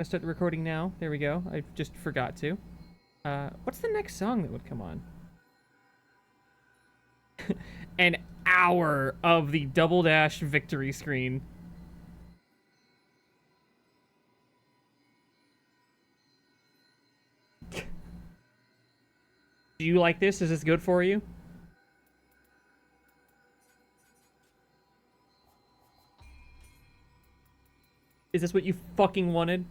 I start the recording now. There we go. I just forgot to. What's the next song that would come on? An hour of the Double Dash victory screen. Do you like this? Is this good for you? Is this what you fucking wanted?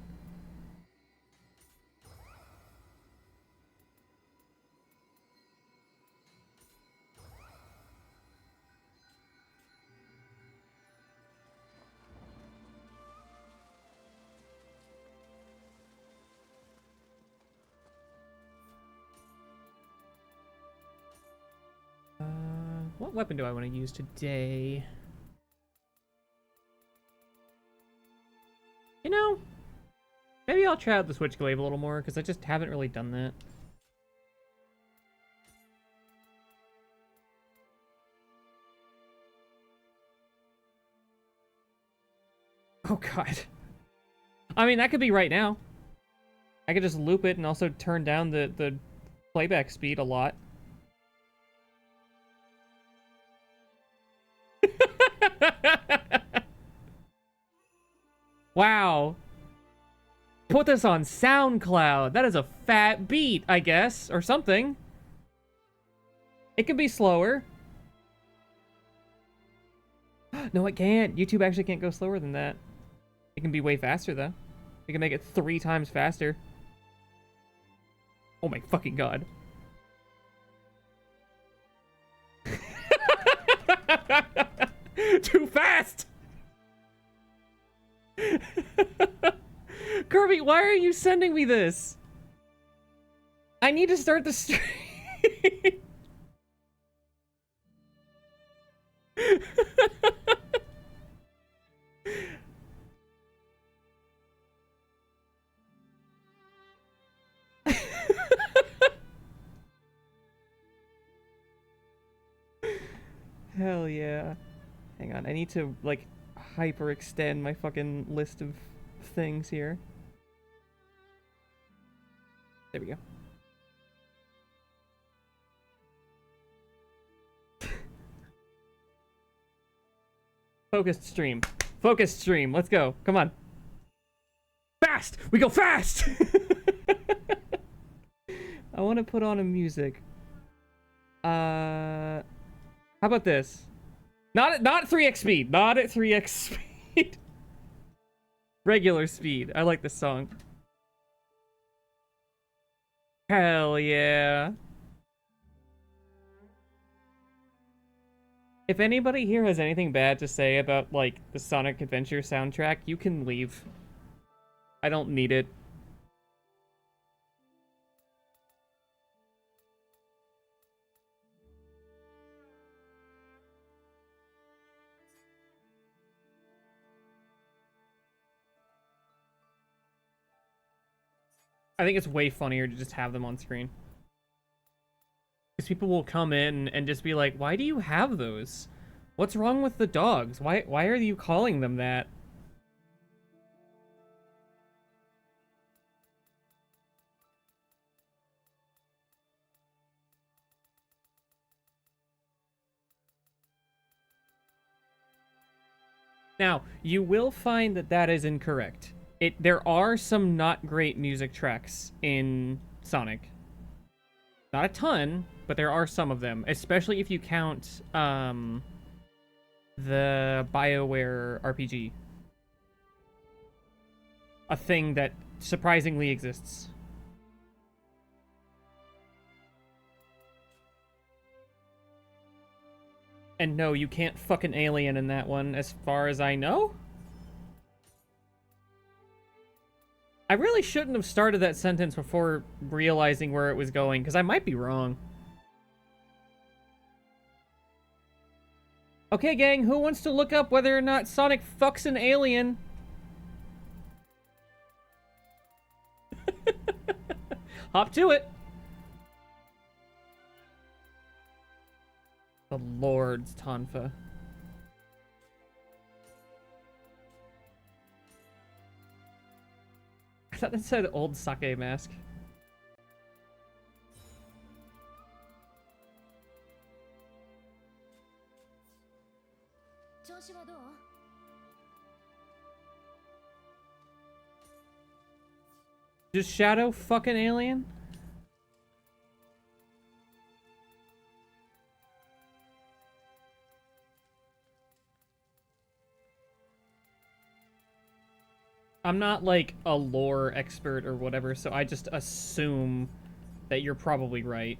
What weapon do I want to use today? You know, maybe I'll try out the Switchglaive a little more, because I just haven't really done that. Oh god. I mean, that could be right now. I could just loop it and also turn down the playback speed a lot. Wow. Put this on SoundCloud. That is a fat beat, I guess, or something. It can be slower. No, it can't. YouTube actually can't go slower than that. It can be way faster, though. You can make it 3 times faster. Oh my fucking god. Too fast! Kirby, why are you sending me this? I need to start the stream. Hell yeah. Hang on, I need to, like, hyperextend my fucking list of things here. There we go. Focused stream. Focused stream. Let's go. Come on. Fast! We go fast! I want to put on a music. How about this? Not 3x speed. Not at 3x speed. Regular speed. I like this song. Hell yeah. If anybody here has anything bad to say about, like, the Sonic Adventure soundtrack, you can leave. I don't need it. I think it's way funnier to just have them on screen. Because people will come in and just be like, why do you have those? What's wrong with the dogs? Why are you calling them that? Now, you will find that that is incorrect. There are some not great music tracks in Sonic. Not a ton, but there are some of them, especially if you count the BioWare RPG. A thing that surprisingly exists. And no, you can't fuck an alien in that one, as far as I know? I really shouldn't have started that sentence before realizing where it was going, because I might be wrong. Okay, gang, who wants to look up whether or not Sonic fucks an alien? Hop to it. The Lord's Tonfa. thought that said old sake mask. Just Shadow fucking alien? I'm not, like, a lore expert or whatever, so I just assume that you're probably right.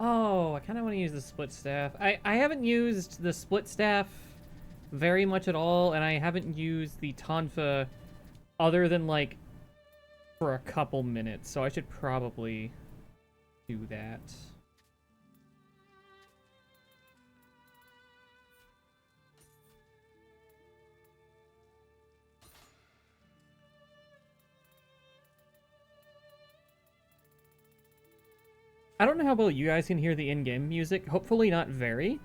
Oh, I kind of want to use the split staff. I haven't used the split staff very much at all, and I haven't used the tonfa other than, like, for a couple minutes, so I should probably do that. I don't know how well you guys can hear the in-game music. Hopefully not very.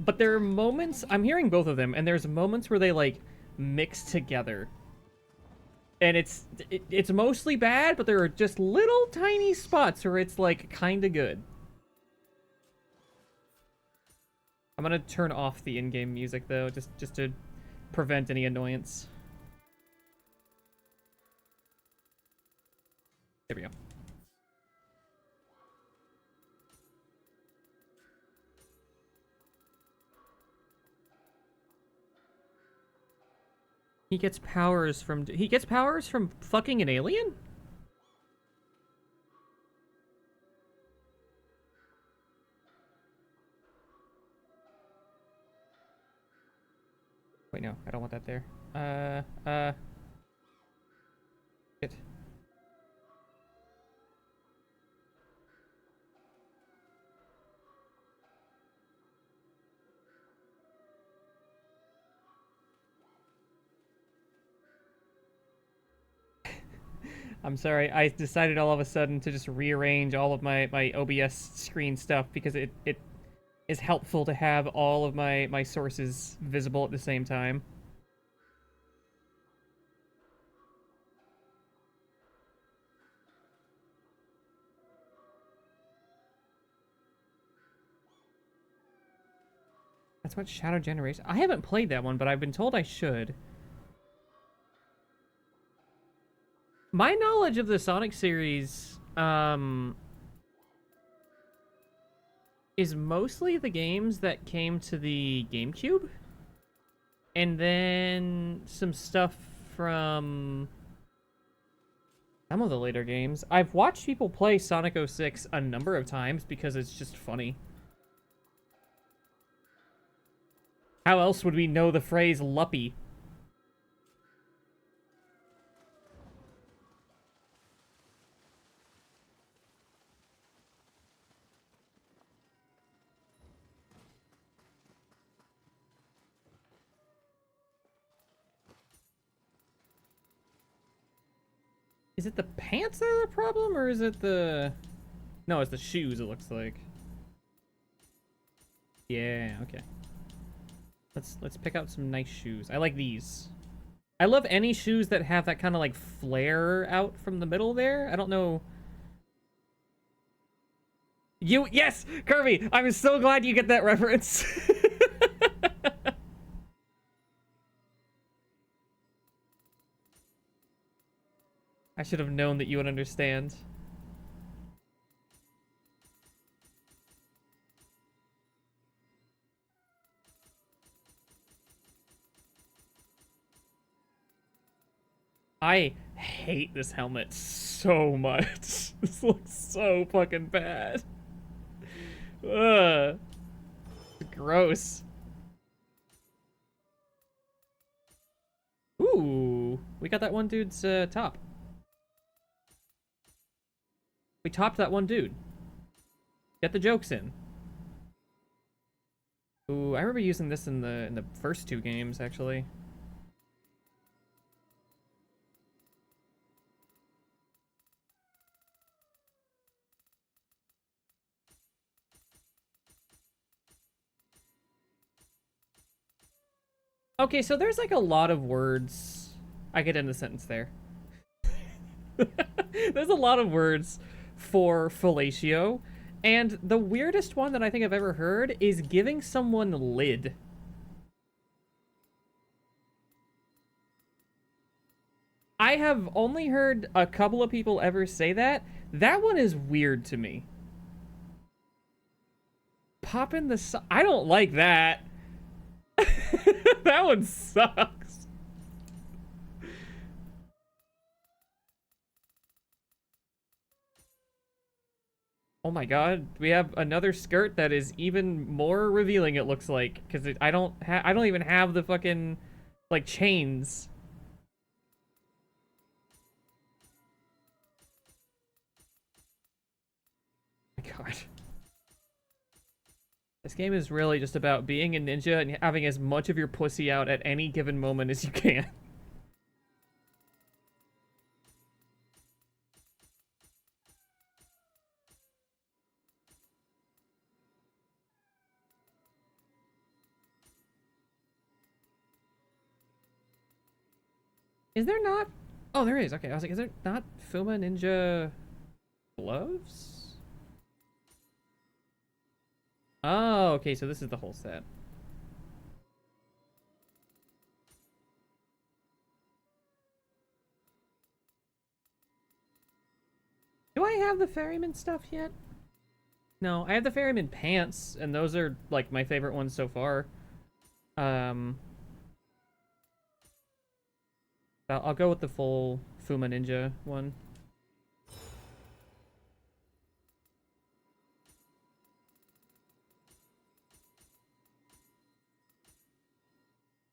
But there are moments... I'm hearing both of them, and there's moments where they, like, mix together. And it's mostly bad, but there are just little tiny spots where it's, like, kind of good. I'm gonna turn off the in-game music, though, just to prevent any annoyance. There we go. He gets powers from fucking an alien? Wait, no, I don't want that there. Shit. I'm sorry, I decided all of a sudden to just rearrange all of my OBS screen stuff because it is helpful to have all of my sources visible at the same time. That's what Shadow Generation... I haven't played that one, but I've been told I should. My knowledge of the Sonic series, is mostly the games that came to the GameCube. And then some stuff from some of the later games. I've watched people play Sonic 06 a number of times because it's just funny. How else would we know the phrase Luppy? Is it the pants that are the problem, or is it the... No, it's the shoes, it looks like. Yeah, okay. Let's pick out some nice shoes. I like these. I love any shoes that have that kind of, like, flare out from the middle there. I don't know... Yes! Kirby! I'm so glad you get that reference! I should have known that you would understand. I hate this helmet so much. This looks so fucking bad. Ugh. Gross. Ooh, we got that one dude's top. We topped that one dude. Get the jokes in. Ooh, I remember using this in the first two games actually. Okay, so there's like a lot of words. I get in the sentence there. There's a lot of words for fellatio, and the weirdest one that I think I've ever heard is giving someone lid. I have only heard a couple of people ever say that. That one is weird to me. Pop in the... I don't like that. That one sucks. Oh my god, we have another skirt that is even more revealing, it looks like, because I don't even have the fucking like chains. Oh my god. This game is really just about being a ninja and having as much of your pussy out at any given moment as you can. Is there not? Oh, there is. Okay, I was like, is there not Fuma Ninja gloves? Oh, okay, so this is the whole set. Do I have the ferryman stuff yet? No, I have the ferryman pants, and those are like my favorite ones so far. Um, I'll go with the full Fuma Ninja one.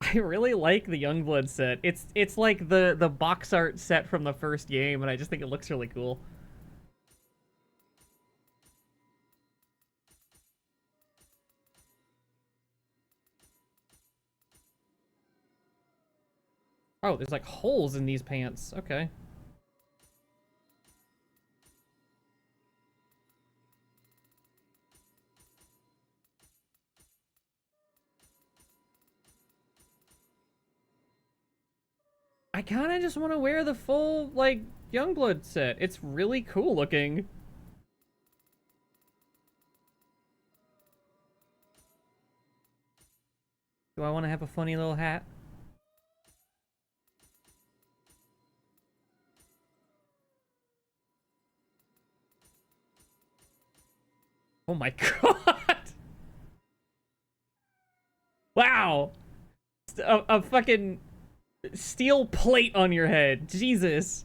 I really like the Youngblood set. It's like the box art set from the first game, and I just think it looks really cool. Oh, there's like holes in these pants. Okay. I kind of just want to wear the full, like, Youngblood set. It's really cool looking. Do I want to have a funny little hat? Oh my god! Wow! A fucking steel plate on your head. Jesus.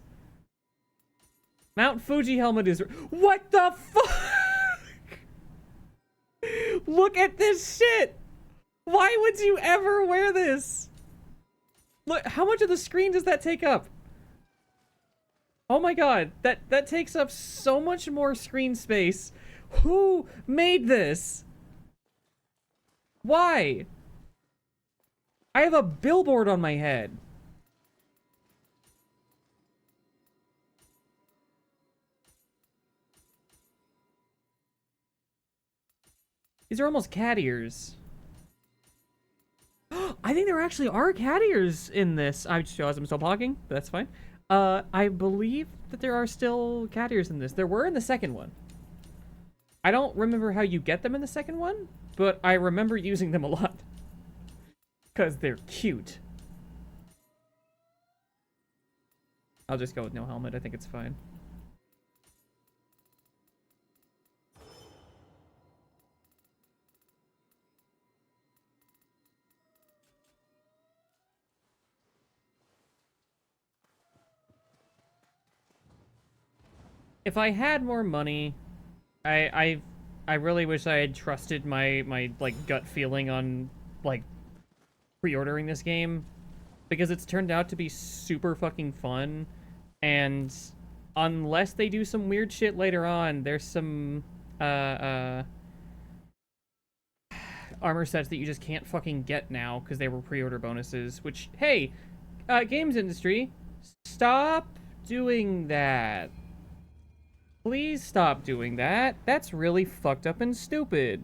Mount Fuji helmet is... What the fuck? Look at this shit! Why would you ever wear this? Look, how much of the screen does that take up? Oh my god, that takes up so much more screen space. Who made this? Why? I have a billboard on my head. These are almost cat ears. I think there actually are cat ears in this. I just realized I'm still talking, but that's fine. I believe that there are still cat ears in this. There were in the second one. I don't remember how you get them in the second one, but I remember using them a lot. Because they're cute. I'll just go with no helmet. I think it's fine. If I had more money, I I really wish I had trusted my like gut feeling on like pre-ordering this game, because it's turned out to be super fucking fun, and unless they do some weird shit later on, there's some armor sets that you just can't fucking get now because they were pre-order bonuses, which, hey, games industry, stop doing that. Please stop doing that. That's really fucked up and stupid.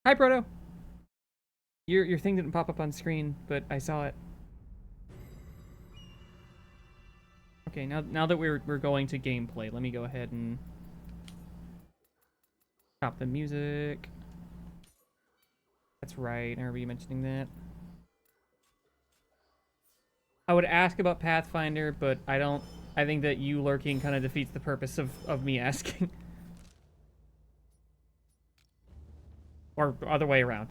Hi, Proto. Your thing didn't pop up on screen, but I saw it. Okay, now that we're going to gameplay, let me go ahead and stop the music. That's right. I remember you mentioning that. I would ask about Pathfinder, but I don't. I think that you lurking kind of defeats the purpose of me asking. Or other way around.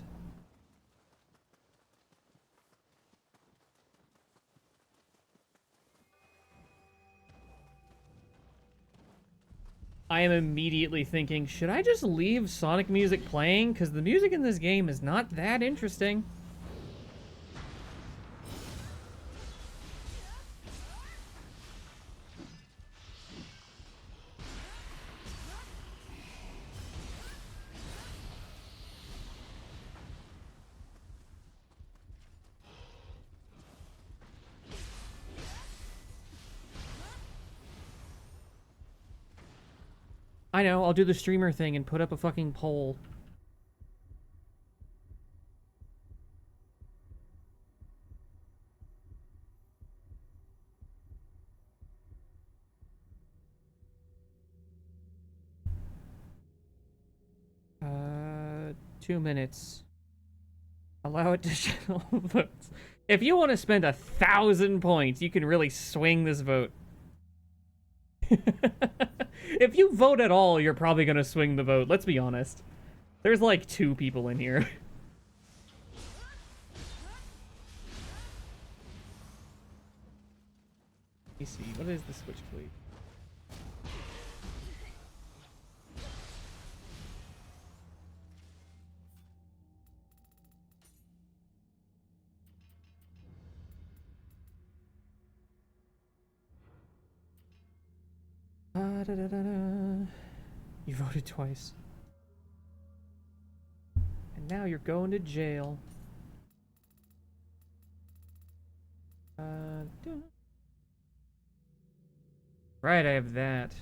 I am immediately thinking, should I just leave Sonic music playing? Because the music in this game is not that interesting. I know, I'll do the streamer thing and put up a fucking poll. Uh, 2 minutes. Allow additional votes. If you want to spend 1,000 points, you can really swing this vote. If you vote at all, you're probably gonna swing the vote, let's be honest. There's like 2 people in here. Let me see, what is the switch fleet? You voted twice. And now you're going to jail. Right, I have that.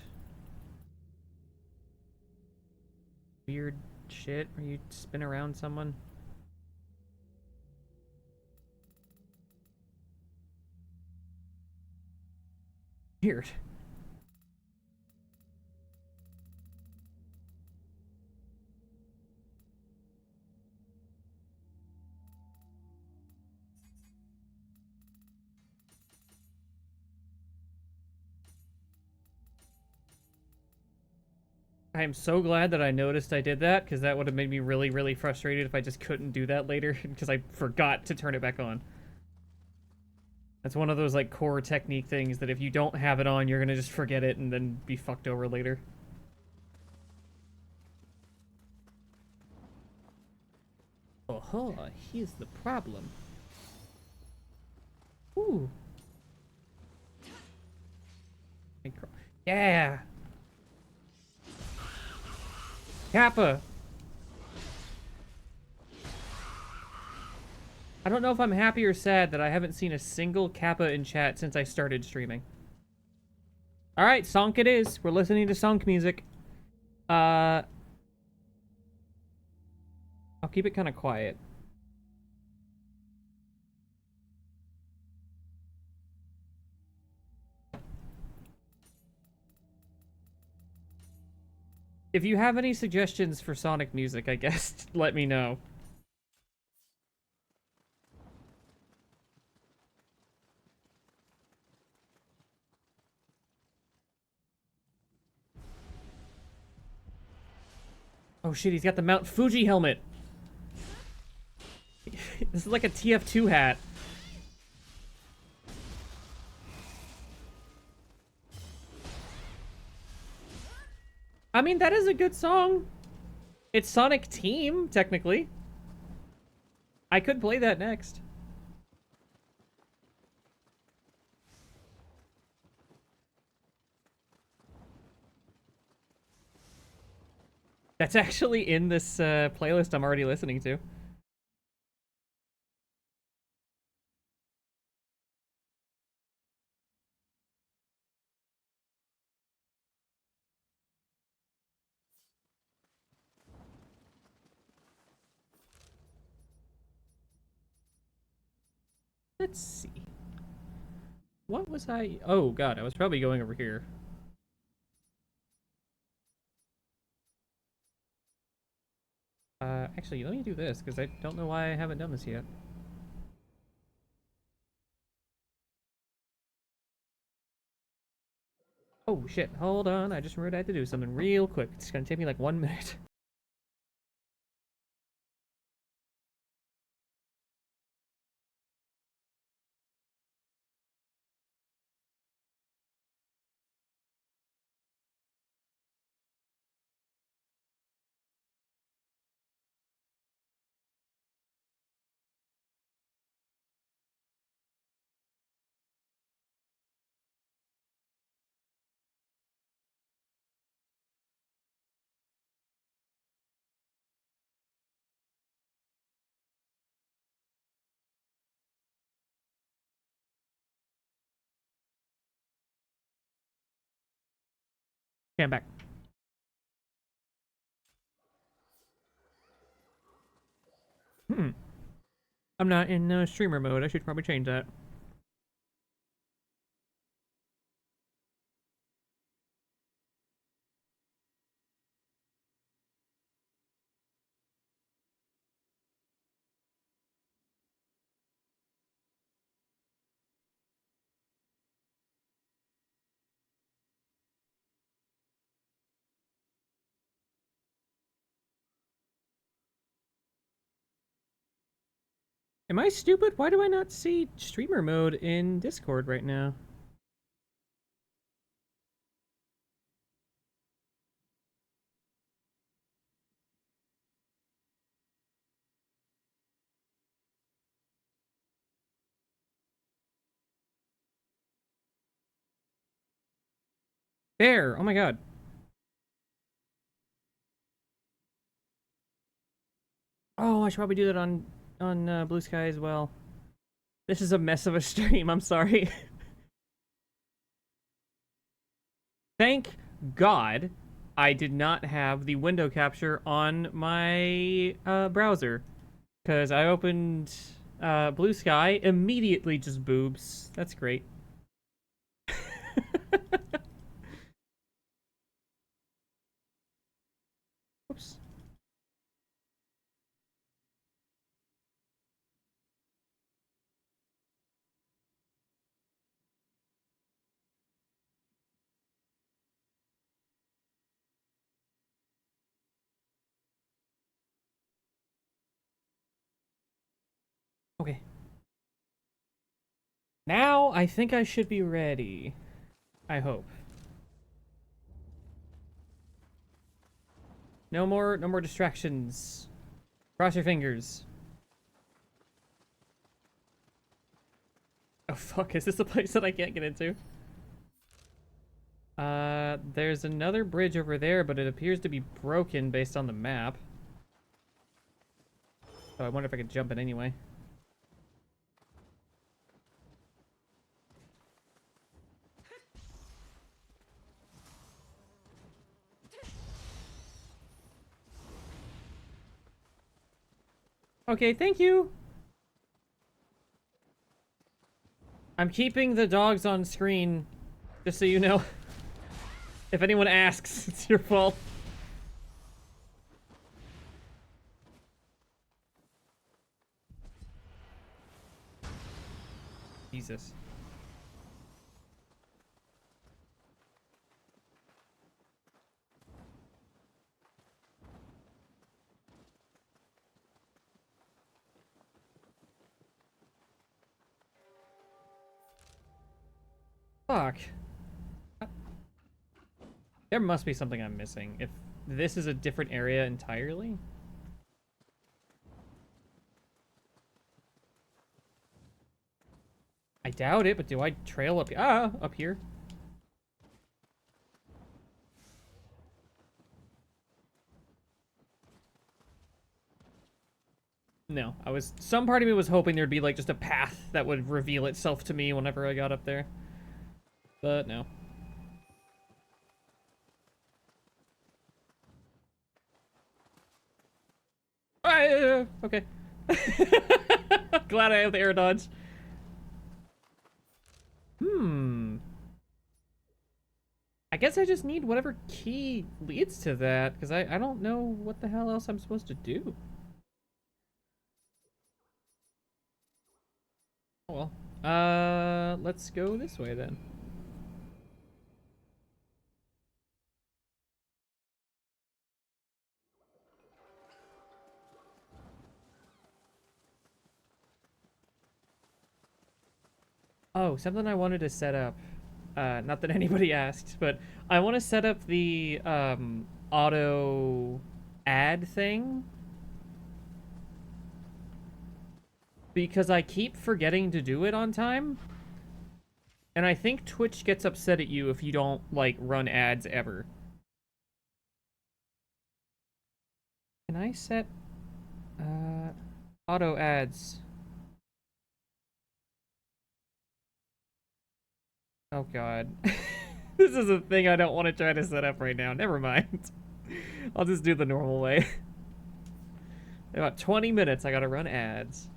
Weird shit where you spin around someone. Weird. I am so glad that I noticed I did that, because that would have made me really, really frustrated if I just couldn't do that later, because I forgot to turn it back on. That's one of those, like, core technique things that if you don't have it on, you're gonna just forget it and then be fucked over later. Oh, here's the problem. Ooh. Yeah! Kappa! I don't know if I'm happy or sad that I haven't seen a single Kappa in chat since I started streaming. Alright, Sonk it is. We're listening to Sonk music. I'll keep it kind of quiet. If you have any suggestions for Sonic music, I guess, let me know. Oh shit, he's got the Mount Fuji helmet. This is like a TF2 hat. I mean, that is a good song. It's Sonic Team, technically. I could play that next. That's actually in this playlist I'm already listening to. Let's see. What was I? Oh god, I was probably going over here. Actually, let me do this, because I don't know why I haven't done this yet. Oh shit, hold on, I just remembered I had to do something real quick. It's gonna take me like 1 minute. Okay, I'm back. Hmm. I'm not in streamer mode. I should probably change that. Am I stupid? Why do I not see streamer mode in Discord right now? There! Oh my god. Oh, I should probably do that on Blue Sky as well. This is a mess of a stream. I'm sorry. Thank God I did not have the window capture on my browser. Because I opened Blue Sky, immediately just boobs. That's great. Oops. Okay. Now I think I should be ready. I hope. No more distractions. Cross your fingers. Oh fuck, is this a place that I can't get into? There's another bridge over there, but it appears to be broken based on the map. So I wonder if I could jump it anyway. Okay, thank you! I'm keeping the dogs on screen, just so you know. If anyone asks, it's your fault. Jesus. Fuck. There must be something I'm missing. If this is a different area entirely. I doubt it, but do I trail up? Ah, up here. No, some part of me was hoping there'd be like just a path that would reveal itself to me whenever I got up there. But no. Okay. Glad I have the air dodge. I guess I just need whatever key leads to that, because I don't know what the hell else I'm supposed to do. Oh well. Let's go this way then. Oh, something I wanted to set up. Not that anybody asked, but I want to set up the auto ad thing. Because I keep forgetting to do it on time. And I think Twitch gets upset at you if you don't, like, run ads ever. Can I set auto ads? Oh god. This is a thing I don't want to try to set up right now. Never mind. I'll just do the normal way. In about 20 minutes, I gotta run ads.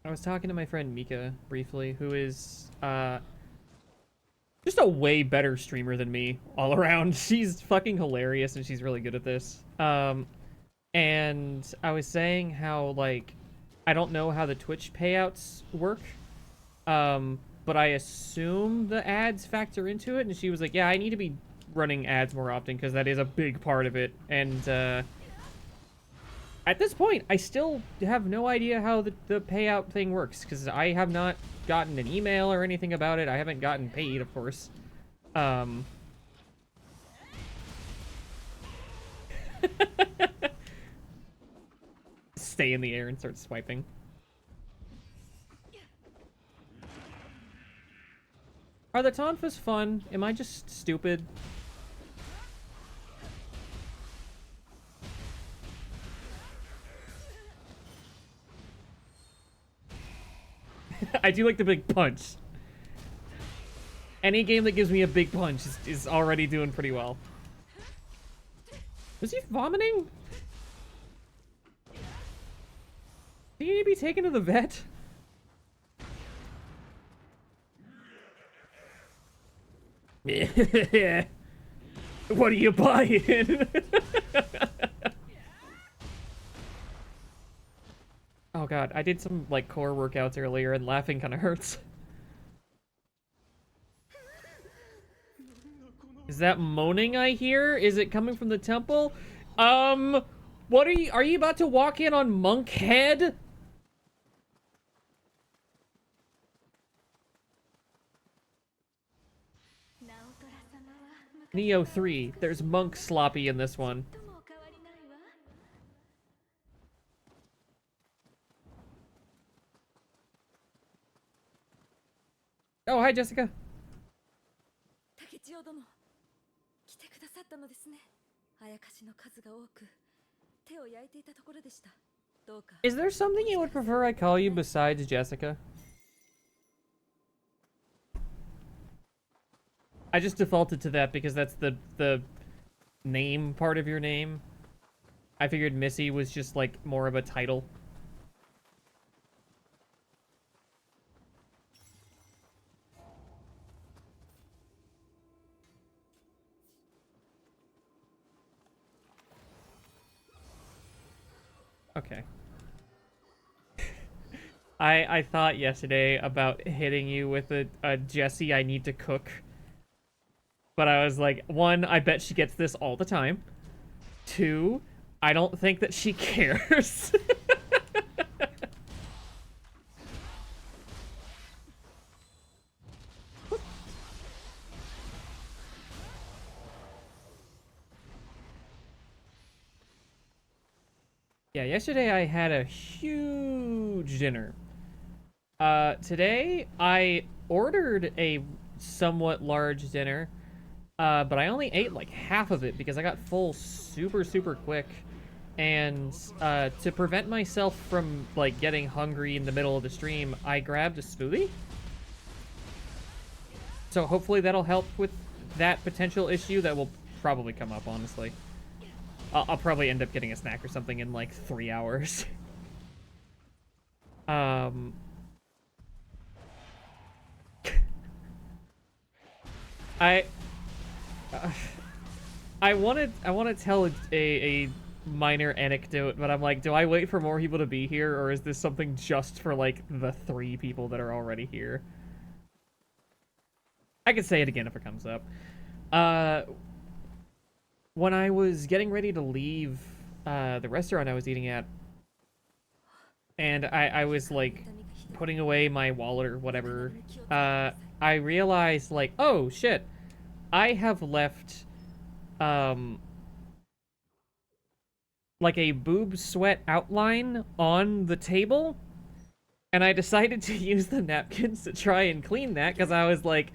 I was talking to my friend Mika briefly, who is just a way better streamer than me all around. She's fucking hilarious and she's really good at this. And I was saying how, like, I don't know how the Twitch payouts work, but I assume the ads factor into it, and she was like, yeah, I need to be running ads more often because that is a big part of it. And at this point, I still have no idea how the payout thing works because I have not gotten an email or anything about it. I haven't gotten paid, of course. Stay in the air and start swiping. Are the Tonfas fun? Am I just stupid? I do like the big punch. Any game that gives me a big punch is already doing pretty well. Was he vomiting? Do you need to be taken to the vet? What are you buying? Oh god, I did some like core workouts earlier and laughing kind of hurts. Is that moaning I hear? Is it coming from the temple? What are you about to walk in on Monk Head? Nioh 3. There's Monk Sloppy in this one. Oh, hi, Jessica. Is there something you would prefer I call you besides Jessica? I just defaulted to that because that's the name part of your name. I figured Missy was just like more of a title. Okay. I thought yesterday about hitting you with a Jessie, I need to cook. But I was like, one, I bet she gets this all the time. Two, I don't think that she cares. Yeah, yesterday I had a huge dinner. Today I ordered a somewhat large dinner, but I only ate like half of it because I got full super, super quick. And to prevent myself from like getting hungry in the middle of the stream, I grabbed a smoothie. So hopefully that'll help with that potential issue that will probably come up, honestly. I'll probably end up getting a snack or something in like 3 hours. um, I uh, I want to tell a minor anecdote, but I'm like, do I wait for more people to be here, or is this something just for like the 3 people that are already here? I can say it again if it comes up. Uh, when I was getting ready to leave the restaurant I was eating at, and I was like putting away my wallet or whatever, I realized like, oh shit, I have left um like a boob sweat outline on the table, and I decided to use the napkins to try and clean that because I was like,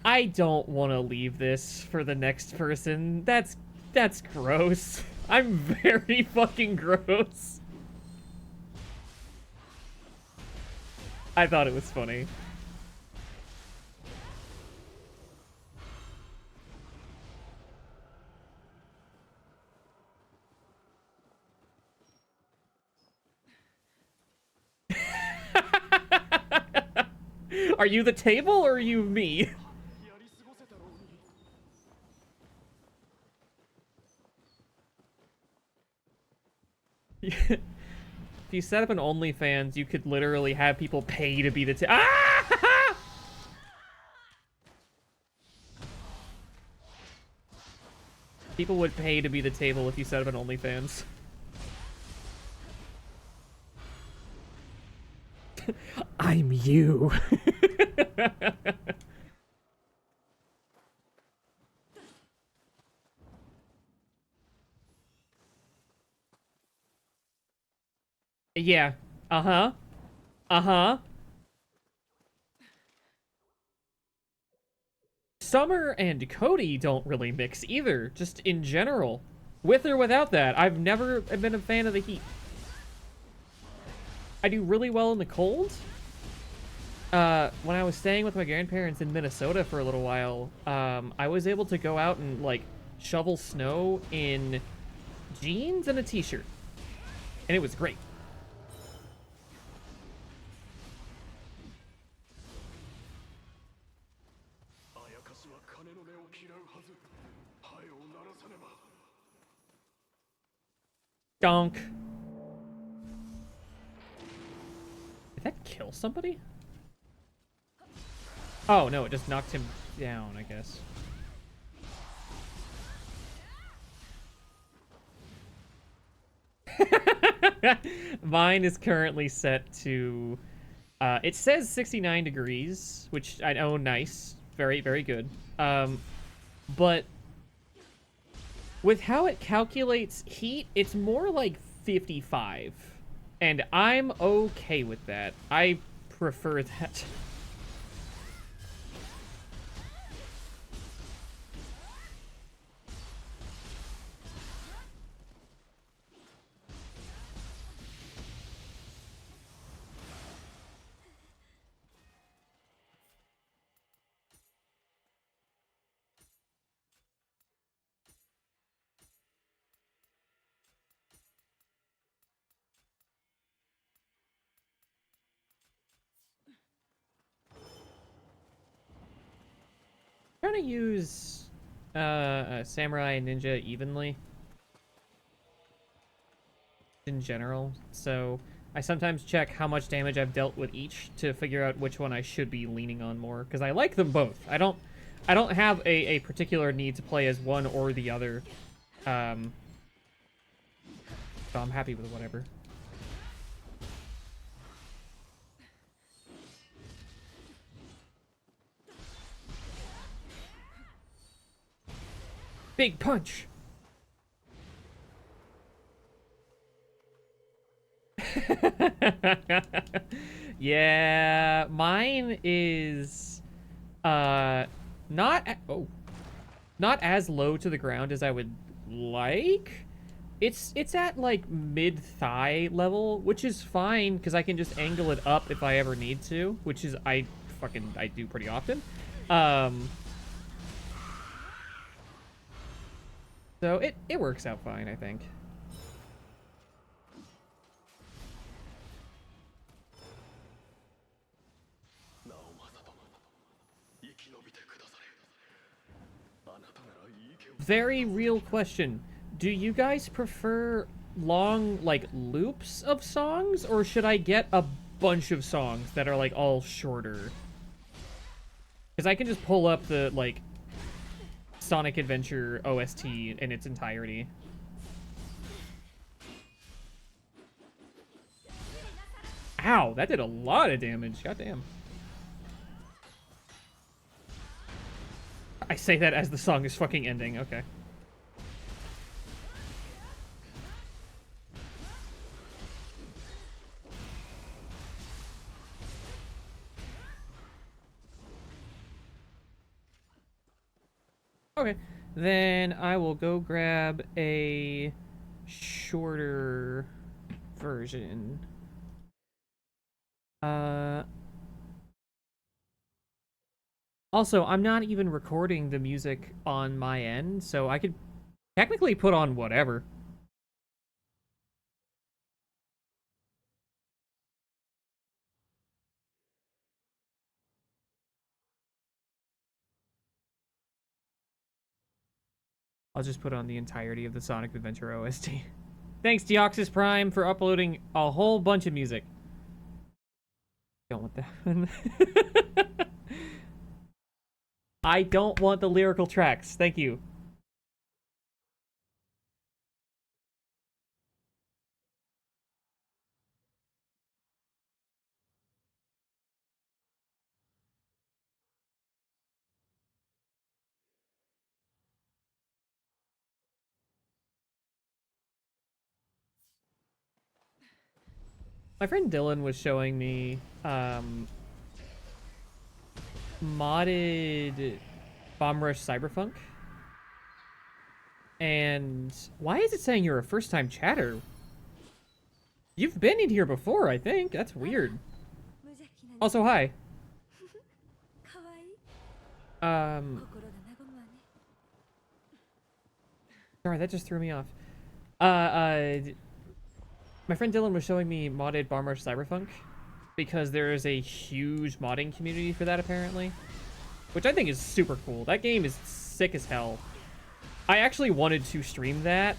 I don't want to leave this for the next person. That's gross. I'm very fucking gross. I thought it was funny. Are you the table or are you me? If you set up an OnlyFans, you could literally have people pay to be the ah! People would pay to be the table if you set up an OnlyFans. I'm you. Yeah. Uh-huh. Uh-huh. Summer and Cody don't really mix either, just in general. With or without that, I've never been a fan of the heat. I do really well in the cold. When I was staying with my grandparents in Minnesota for a little while, I was able to go out and, like, shovel snow in jeans and a t-shirt. And it was great. Donk. Did that kill somebody? Oh, no, it just knocked him down, I guess. Mine is currently set to... it says 69 degrees, which I know, nice. Very, very good. But with how it calculates heat, it's more like 55. And I'm okay with that. I prefer that. I'm trying to use Samurai and Ninja evenly in general, so I sometimes check how much damage I've dealt with each to figure out which one I should be leaning on more, because I like them both. I don't have a particular need to play as one or the other, so I'm happy with whatever. Big punch! Yeah, mine is not not as low to the ground as I would like. It's at like mid-thigh level, which is fine because I can just angle it up if I ever need to, which is I do pretty often. So it works out fine, I think. Very real question. Do you guys prefer long, like, loops of songs, or should I get a bunch of songs that are, like, all shorter? Because I can just pull up the, like, Sonic Adventure OST in its entirety. Ow, that did a lot of damage. Goddamn. I say that as the song is fucking ending. Okay. Okay. Then I will go grab a shorter version. Also, I'm not even recording the music on my end, so I could technically put on whatever. I'll just put on the entirety of the Sonic Adventure OST. Thanks, Deoxys Prime, for uploading a whole bunch of music. Don't want that one. I don't want the lyrical tracks. Thank you. My friend Dylan was showing me modded Bomb Rush Cyberpunk. And why is it saying you're a first-time chatter? You've been in here before, I think. That's weird. Also, hi. Sorry, that just threw me off. My friend Dylan was showing me modded Bomb Rush Cyberpunk because there is a huge modding community for that, apparently. Which I think is super cool. That game is sick as hell. I actually wanted to stream that.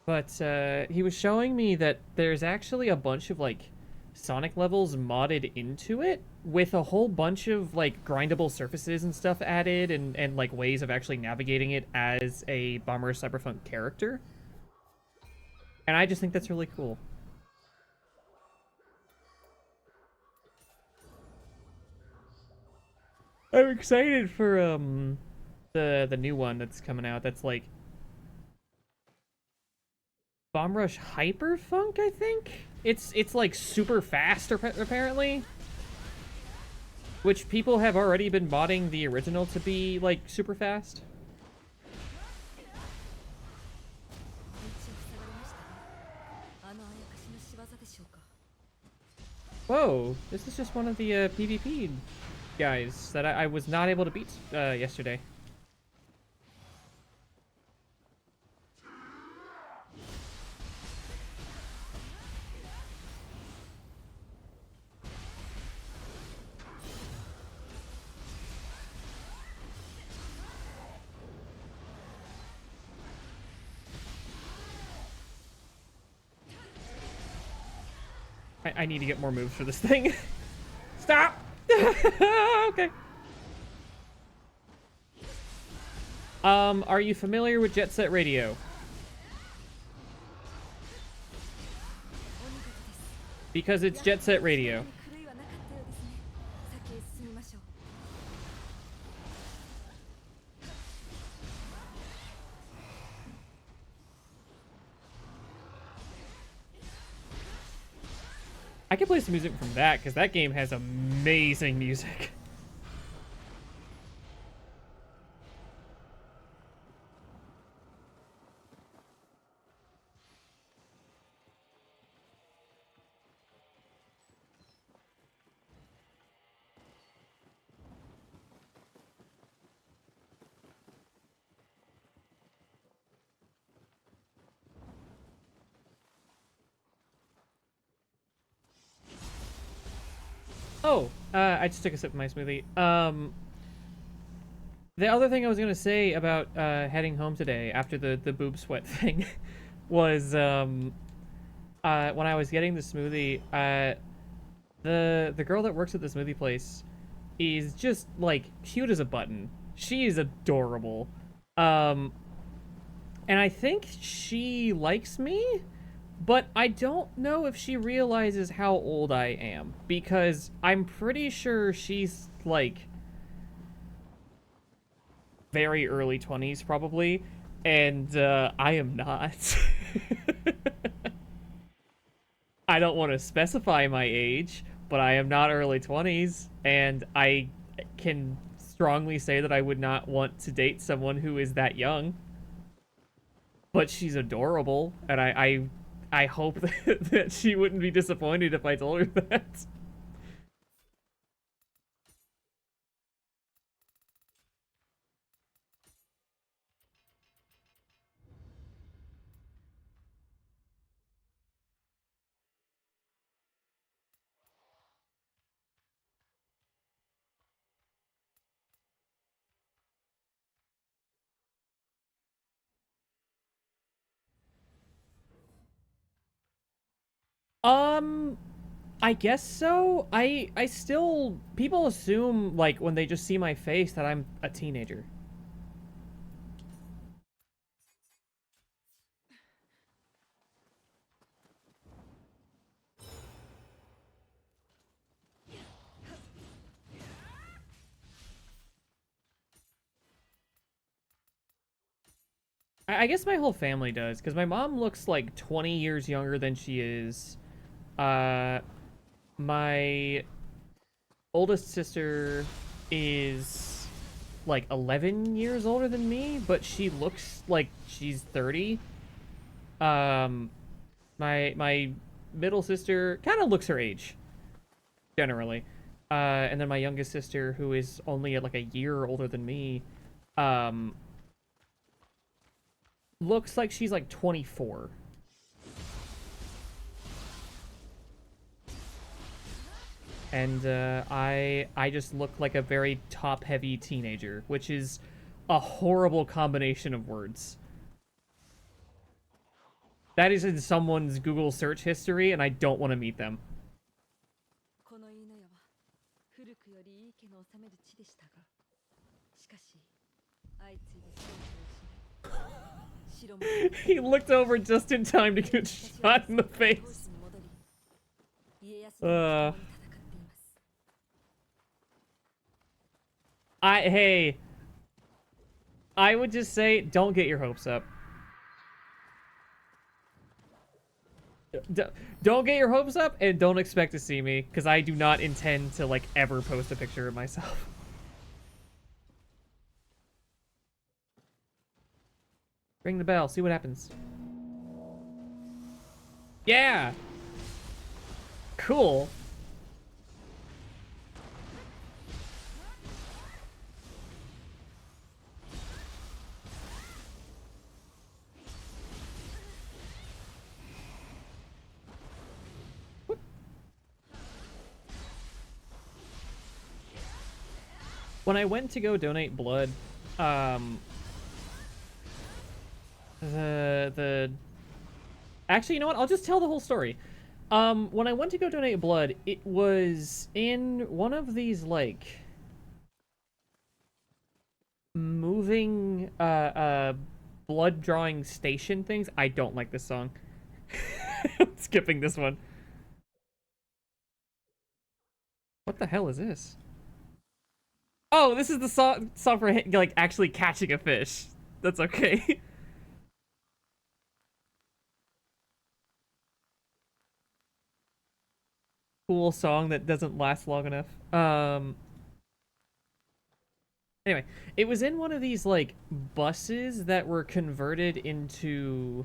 But he was showing me that there's actually a bunch of, like, Sonic levels modded into it with a whole bunch of, like, grindable surfaces and stuff added and like, ways of actually navigating it as a Bomb Rush Cyberpunk character. And I just think that's really cool. I'm excited for the new one that's coming out. That's like Bomb Rush Hyperfunk, I think. It's like super fast apparently, which people have already been modding the original to be like super fast. Whoa, this is just one of the PvP guys that I was not able to beat yesterday. I need to get more moves for this thing. Stop! Okay. Are you familiar with Jet Set Radio? Because it's Jet Set Radio. I can play some music from that, because that game has amazing music. Oh, I just took a sip of my smoothie. The other thing I was gonna say about heading home today after the boob sweat thing was when I was getting the smoothie, the girl that works at the smoothie place is just like cute as a button. She is adorable. Um, and I think she likes me, but I don't know if she realizes how old I am because I'm pretty sure she's like very early 20s probably, and I am not. I don't want to specify my age, but I am not early 20s, and I can strongly say that I would not want to date someone who is that young. But she's adorable, and I hope that she wouldn't be disappointed if I told her that. Um, I guess so. I still people assume like when they just see my face that I'm a teenager. I guess my whole family does because my mom looks like 20 years younger than she is. Uh, my oldest sister is like 11 years older than me, but she looks like she's 30. Um, my middle sister kind of looks her age generally. And then my youngest sister, who is only like a year older than me, um, looks like she's like 24. And I just look like a very top-heavy teenager, which is a horrible combination of words. That is in someone's Google search history, and I don't want to meet them. この稲屋は古くよりいい家の治める地でしたが、しかし相次いで戦火を失い、城も He looked over just in time to get shot in the face. 家康と共に戦っています。Hey, I would just say, don't get your hopes up. D don't get your hopes up, and don't expect to see me, because I do not intend to, like, ever post a picture of myself. Ring the bell, see what happens. Yeah! Cool. When I went to go donate blood, um, the actually, you know what? I'll just tell the whole story. When I went to go donate blood, it was in one of these like moving blood drawing station things. I don't like this song. I'm skipping this one. What the hell is this? Oh, this is the song for like actually catching a fish. That's okay. cool song that doesn't last long enough. Anyway, it was in one of these like buses that were converted into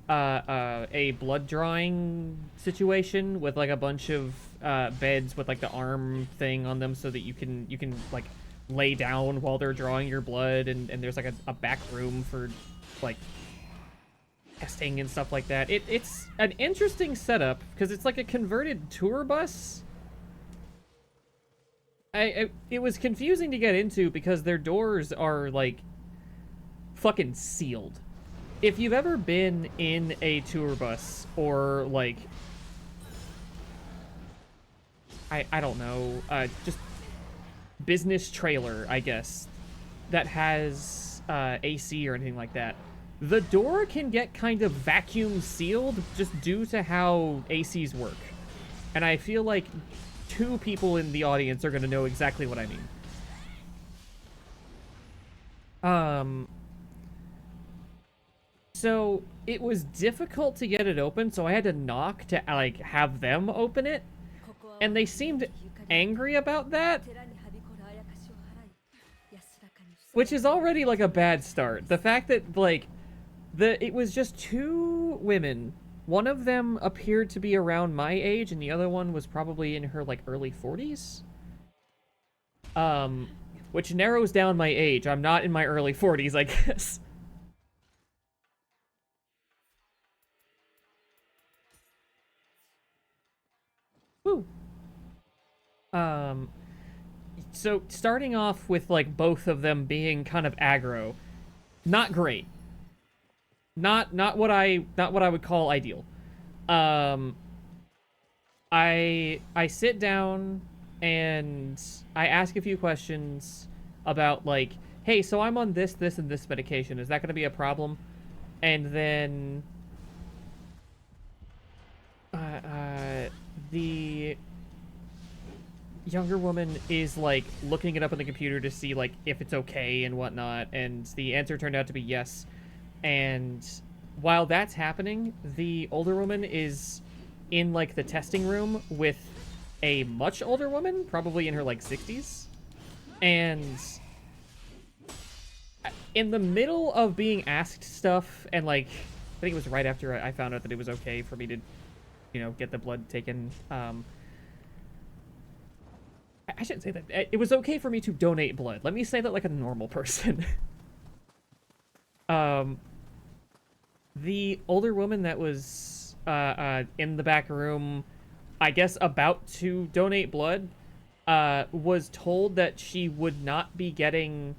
a blood drawing situation with like a bunch of beds with like the arm thing on them so that you can like lay down while they're drawing your blood, and there's like a back room for like testing and stuff like that. It's an interesting setup because it's like a converted tour bus. It was confusing to get into because their doors are like fucking sealed. If you've ever been in a tour bus or like I don't know, just business trailer, I guess, that has AC or anything like that, the door can get kind of vacuum sealed just due to how ACs work. And I feel like two people in the audience are going to know exactly what I mean. So it was difficult to get it open, so I had to knock to like have them open it, and they seemed angry about that, which is already like a bad start. The fact that like it was just two women. One of them appeared to be around my age, and the other one was probably in her like early 40s. Which narrows down my age. I'm not in my early 40s, I guess. Woo. So starting off with like both of them being kind of aggro, not great. Not what I would call ideal. I sit down and I ask a few questions about like, hey, so I'm on this, and this medication. Is that going to be a problem? And then the younger woman is like looking it up on the computer to see like if it's okay and whatnot, and the answer turned out to be yes. And while that's happening, the older woman is in like the testing room with a much older woman, probably in her like 60s. And in the middle of being asked stuff, and like I think it was right after I found out that it was okay for me to, you know, get the blood taken. I shouldn't say that. It was okay for me to donate blood. Let me say that like a normal person. The older woman that was in the back room, I guess about to donate blood, was told that she would not be getting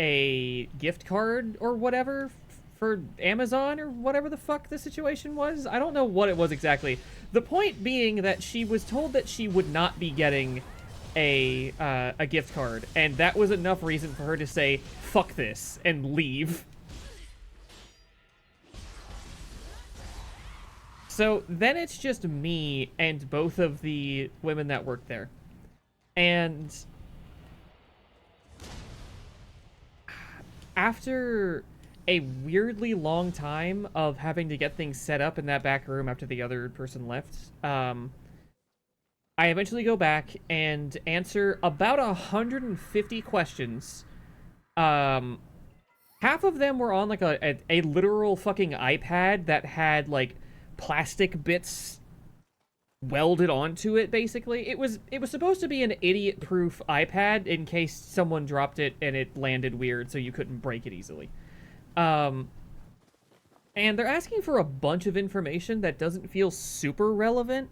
a gift card or whatever for Amazon or whatever the fuck the situation was. I don't know what it was exactly. The point being that she was told that she would not be getting a gift card, and that was enough reason for her to say fuck this and leave. So then it's just me and both of the women that work there. And after a weirdly long time of having to get things set up in that back room after the other person left, I eventually go back and answer about 150 questions. Half of them were on like a literal fucking iPad that had like plastic bits welded onto it. Basically, it was supposed to be an idiot-proof iPad in case someone dropped it and it landed weird, so you couldn't break it easily. And they're asking for a bunch of information that doesn't feel super relevant.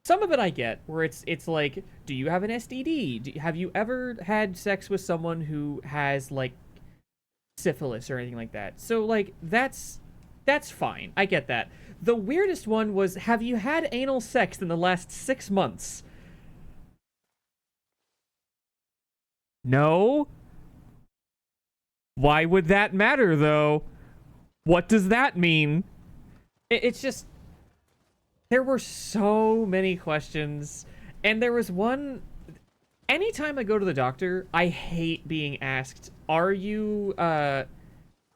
Some of it I get, where it's like, do you have an STD? Have you ever had sex with someone who has like syphilis or anything like that? So like that's fine. I get that. The weirdest one was, have you had anal sex in the last 6 months? No. Why would that matter, though? What does that mean? It's just... There were so many questions. And there was one... Anytime I go to the doctor, I hate being asked, are you,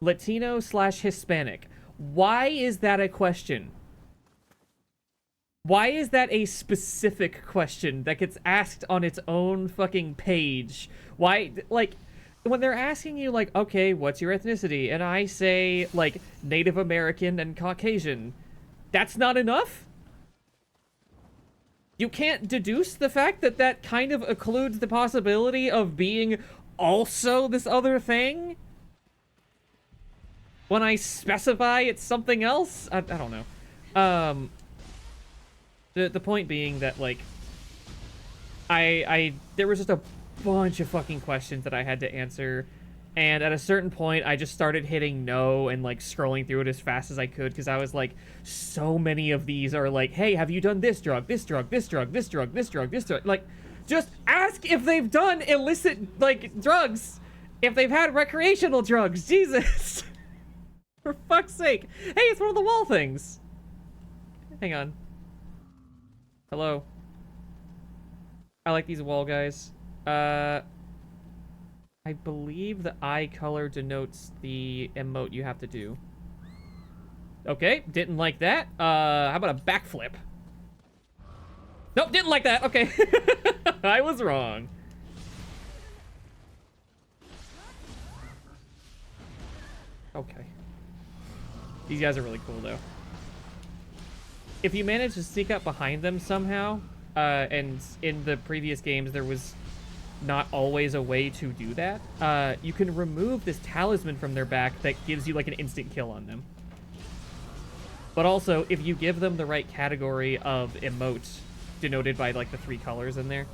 Latino/Hispanic? Why is that a question? Why is that a specific question that gets asked on its own fucking page? Why, like, when they're asking you, like, okay, what's your ethnicity? And I say, like, Native American and Caucasian. That's not enough? You can't deduce the fact that that kind of occludes the possibility of being also this other thing? When I specify it's something else? I don't know. The point being that, like, there was just a bunch of fucking questions that I had to answer, and at a certain point, I just started hitting no and, like, scrolling through it as fast as I could, because I was like, so many of these are like, hey, have you done this drug, this drug, this drug, this drug, this drug, this drug? Like, just ask if they've done illicit, like, drugs. If they've had recreational drugs. Jesus. For fuck's sake. Hey, it's one of the wall things. Hang on. Hello. I like these wall guys. I believe the eye color denotes the emote you have to do. Okay, didn't like that. How about a backflip? Nope, didn't like that. Okay. I was wrong. Okay. These guys are really cool, though. If you manage to sneak up behind them somehow, and in the previous games there was not always a way to do that, you can remove this talisman from their back that gives you, like, an instant kill on them. But also, if you give them the right category of emote, denoted by, like, the 3 colors in there,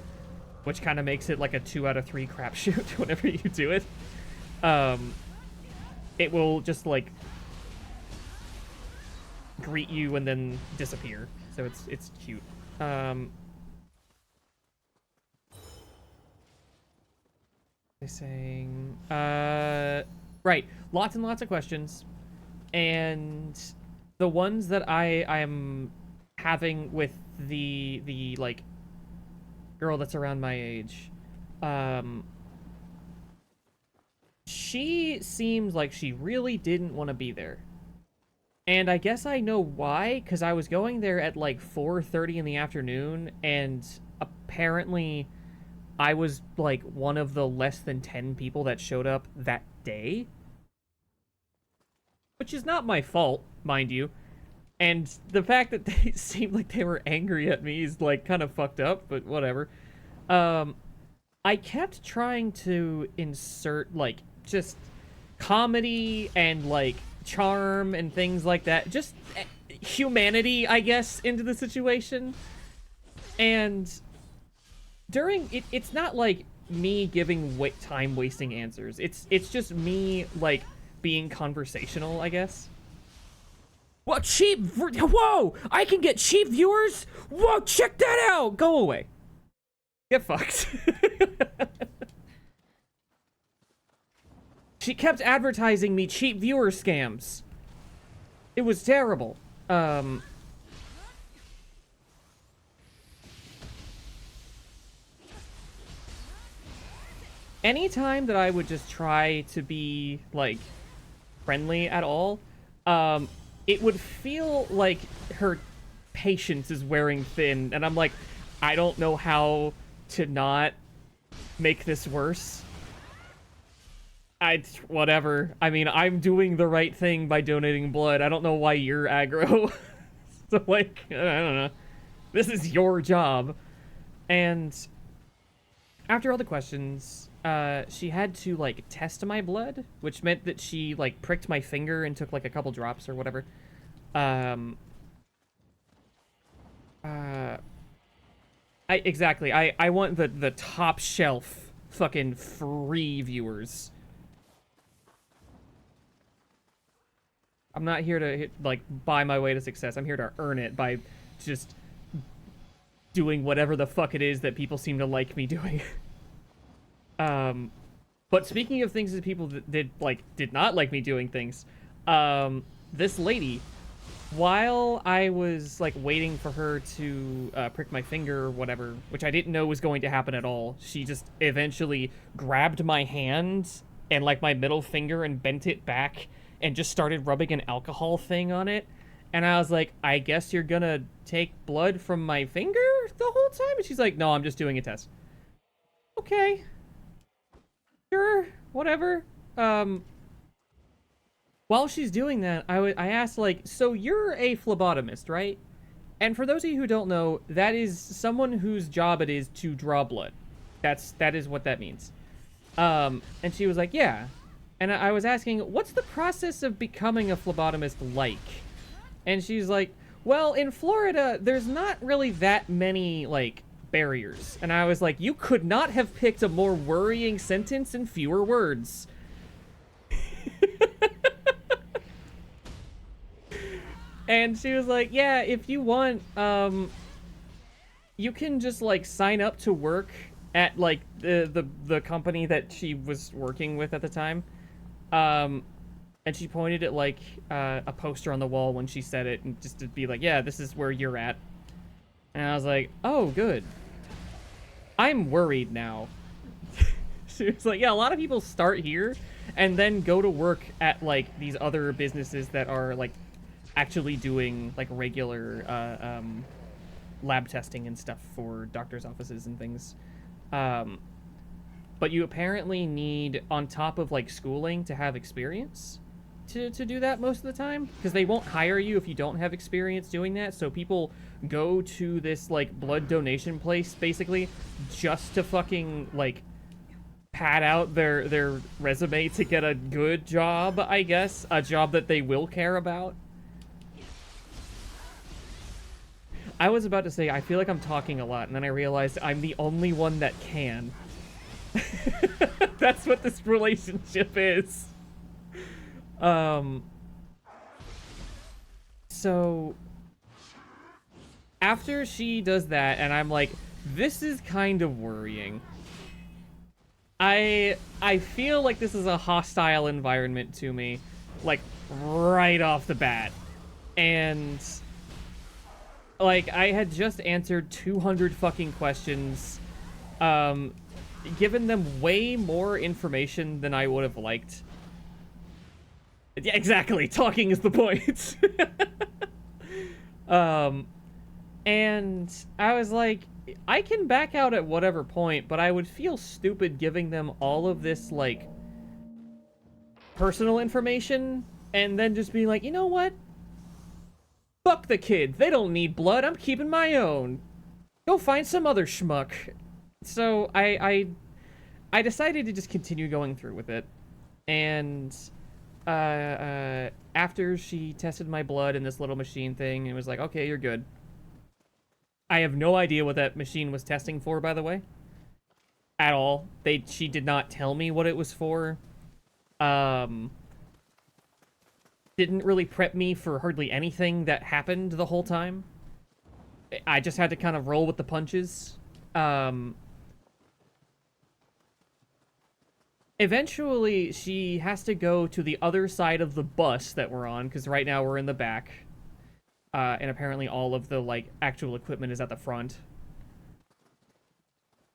which kind of makes it like a 2 out of 3 crapshoot whenever you do it, it will just, like, greet you and then disappear. So it's cute. They're saying, right, lots and lots of questions, and the ones that I am having with the like girl that's around my age, she seems like she really didn't want to be there. And I guess I know why, because I was going there at like 4:30 in the afternoon, and apparently I was like one of the less than 10 people that showed up that day. Which is not my fault, mind you. And the fact that they seemed like they were angry at me is like kind of fucked up, but whatever. I kept trying to insert like just comedy and like charm and things like that, just humanity, I guess, into the situation. And during it's not like me giving time wasting answers. It's just me like being conversational, I guess. What, cheap? Whoa! I can get cheap viewers? Whoa, check that out! Go away. Get fucked. She kept advertising me cheap viewer scams. It was terrible. Anytime that I would just try to be, like, friendly at all, it would feel like her patience is wearing thin, and I'm like, I don't know how to not make this worse. Whatever. I mean, I'm doing the right thing by donating blood. I don't know why you're aggro. So, like, I don't know. This is your job. And after all the questions, she had to, like, test my blood, which meant that she, like, pricked my finger and took, like, a couple drops or whatever. Exactly. I want the top shelf fucking free viewers. I'm not here to, like, buy my way to success. I'm here to earn it by just doing whatever the fuck it is that people seem to like me doing. But speaking of things that people did not like me doing things, this lady, while I was, like, waiting for her to prick my finger or whatever, which I didn't know was going to happen at all, she just eventually grabbed my hand and, like, my middle finger and bent it back and just started rubbing an alcohol thing on it. And I was like, I guess you're gonna take blood from my finger the whole time? And she's like, no, I'm just doing a test. Okay. Sure. Whatever. Um, while she's doing that, I asked, like, so you're a phlebotomist, right? And for those of you who don't know, that is someone whose job it is to draw blood. That is what that means. And she was like, yeah. And I was asking, what's the process of becoming a phlebotomist like? And she's like, well, in Florida, there's not really that many, like, barriers. And I was like, you could not have picked a more worrying sentence in fewer words. And she was like, yeah, if you want, you can just, like, sign up to work at, like, the company that she was working with at the time. And she pointed at, like, a poster on the wall when she said it, and just to be like, yeah, this is where you're at. And I was like, oh, good. I'm worried now. She was like, yeah, a lot of people start here and then go to work at, like, these other businesses that are, like, actually doing, like, regular lab testing and stuff for doctors' offices and things. But you apparently need, on top of, like, schooling, to have experience to do that most of the time, because they won't hire you if you don't have experience doing that. So people go to this, like, blood donation place, basically, just to fucking, like, pad out their resume to get a good job, I guess. A job that they will care about. I was about to say, I feel like I'm talking a lot, and then I realized I'm the only one that can. That's what this relationship is. So after she does that, and I'm like, this is kind of worrying. I feel like this is a hostile environment to me, like, right off the bat. And, like, I had just answered 200 fucking questions, given them way more information than I would have liked. Yeah, exactly. Talking is the point. And I was like, I can back out at whatever point, but I would feel stupid giving them all of this, like, personal information, and then just being like, you know what? Fuck the kids. They don't need blood. I'm keeping my own. Go find some other schmuck. So I decided to just continue going through with it. And after she tested my blood in this little machine thing, it was like, okay, you're good. I have no idea what that machine was testing for, by the way. At all. She did not tell me what it was for. Didn't really prep me for hardly anything that happened the whole time. I just had to kind of roll with the punches. Eventually, she has to go to the other side of the bus that we're on, because right now we're in the back. And apparently all of the, like, actual equipment is at the front.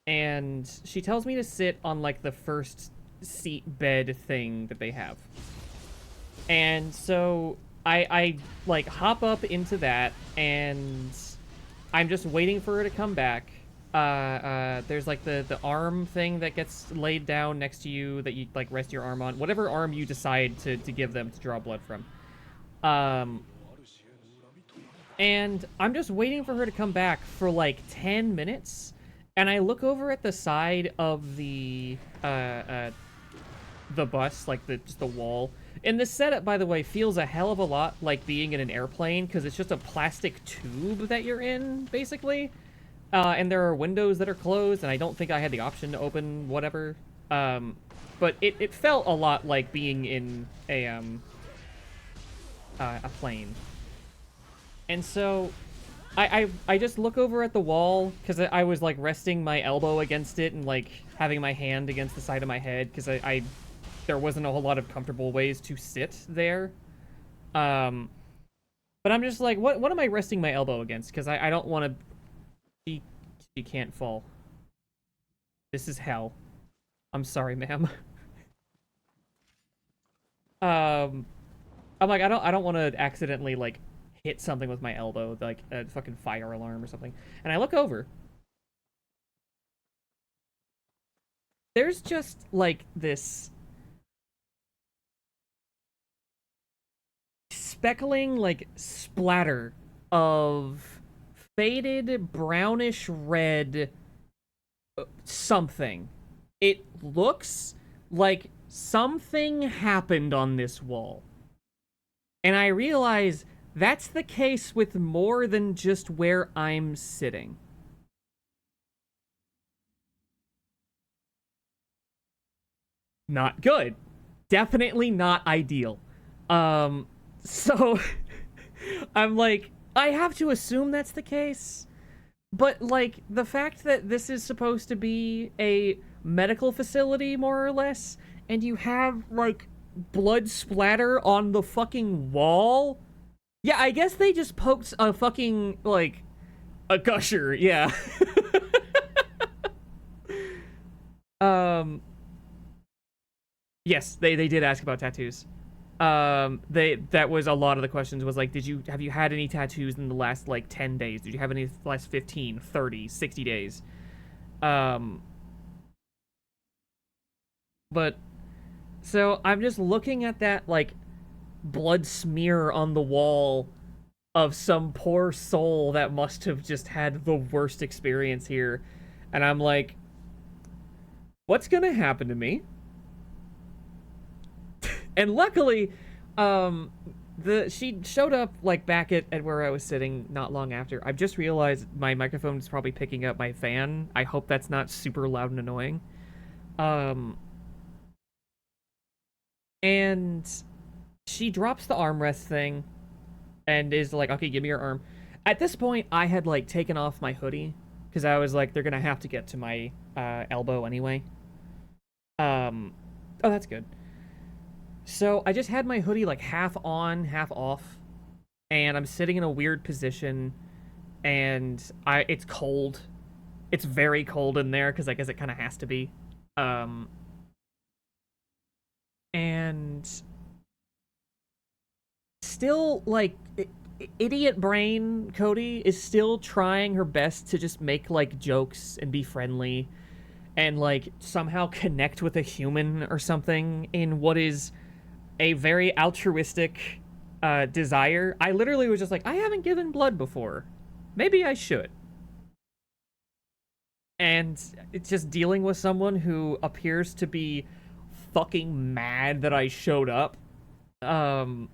And she tells me to sit on, like, the first seat bed thing that they have. And so I like, hop up into that, and I'm just waiting for her to come back. There's, like, the arm thing that gets laid down next to you that you, like, rest your arm on. Whatever arm you decide to give them to draw blood from. And I'm just waiting for her to come back for, like, 10 minutes. And I look over at the side of the bus, like, just the wall. And the setup, by the way, feels a hell of a lot like being in an airplane, because it's just a plastic tube that you're in, basically. And there are windows that are closed, and I don't think I had the option to open whatever. But it felt a lot like being in a plane. And so I just look over at the wall, because I was, like, resting my elbow against it and, like, having my hand against the side of my head, because there wasn't a whole lot of comfortable ways to sit there. But I'm just like, what am I resting my elbow against? Because I don't want to... She can't fall. This is hell. I'm sorry, ma'am. I'm like, I don't want to accidentally, like, hit something with my elbow, like a fucking fire alarm or something. And I look over. There's just like this speckling, like splatter of faded brownish red something. It looks like something happened on this wall. And I realize that's the case with more than just where I'm sitting. Not good. Definitely not ideal. So I'm like, I have to assume that's the case. But like the fact that this is supposed to be a medical facility more or less, and you have like blood splatter on the fucking wall. Yeah, I guess they just poked a fucking like a gusher, yeah. um yes, they did ask about tattoos. That was a lot of the questions was like, have you had any tattoos in the last like 10 days? Did you have any last 15, 30, 60 days? But so I'm just looking at that like blood smear on the wall of some poor soul that must have just had the worst experience here. And I'm like, what's gonna happen to me? And luckily, she showed up like back at where I was sitting not long after. I've just realized my microphone is probably picking up my fan. I hope that's not super loud and annoying. And she drops the armrest thing and is like, okay, give me your arm. At this point, I had like taken off my hoodie because I was like, they're gonna have to get to my elbow anyway. Oh, that's good. So I just had my hoodie like half on, half off, and I'm sitting in a weird position, and it's cold. It's very cold in there because I guess it kind of has to be. And still like idiot brain Cody is still trying her best to just make like jokes and be friendly and like somehow connect with a human or something in what is a very altruistic desire. I literally was just like, I haven't given blood before. Maybe I should. And it's just dealing with someone who appears to be fucking mad that I showed up. That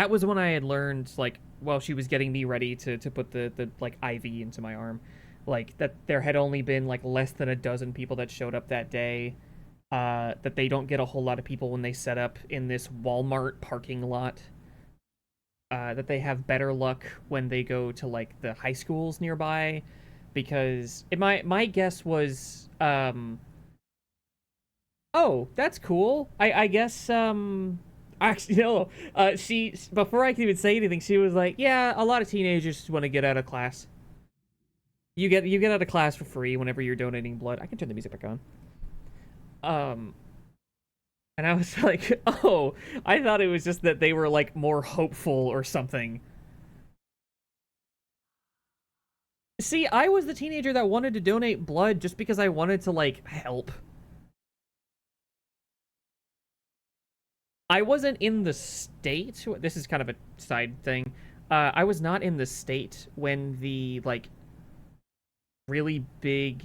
was when I had learned, like, while she was getting me ready to put the like IV into my arm, like that there had only been like less than a dozen people that showed up that day. That they don't get a whole lot of people when they set up in this Walmart parking lot. That they have better luck when they go to like the high schools nearby, because my guess was oh, that's cool. I guess actually no. She before I could even say anything, she was like, yeah, a lot of teenagers just want to get out of class. You get out of class for free whenever you're donating blood. I can turn the music back on. And I was like, oh, I thought it was just that they were like more hopeful or something. See, I was the teenager that wanted to donate blood just because I wanted to like help. I wasn't in the state. This is kind of a side thing. I was not in the state when the like really big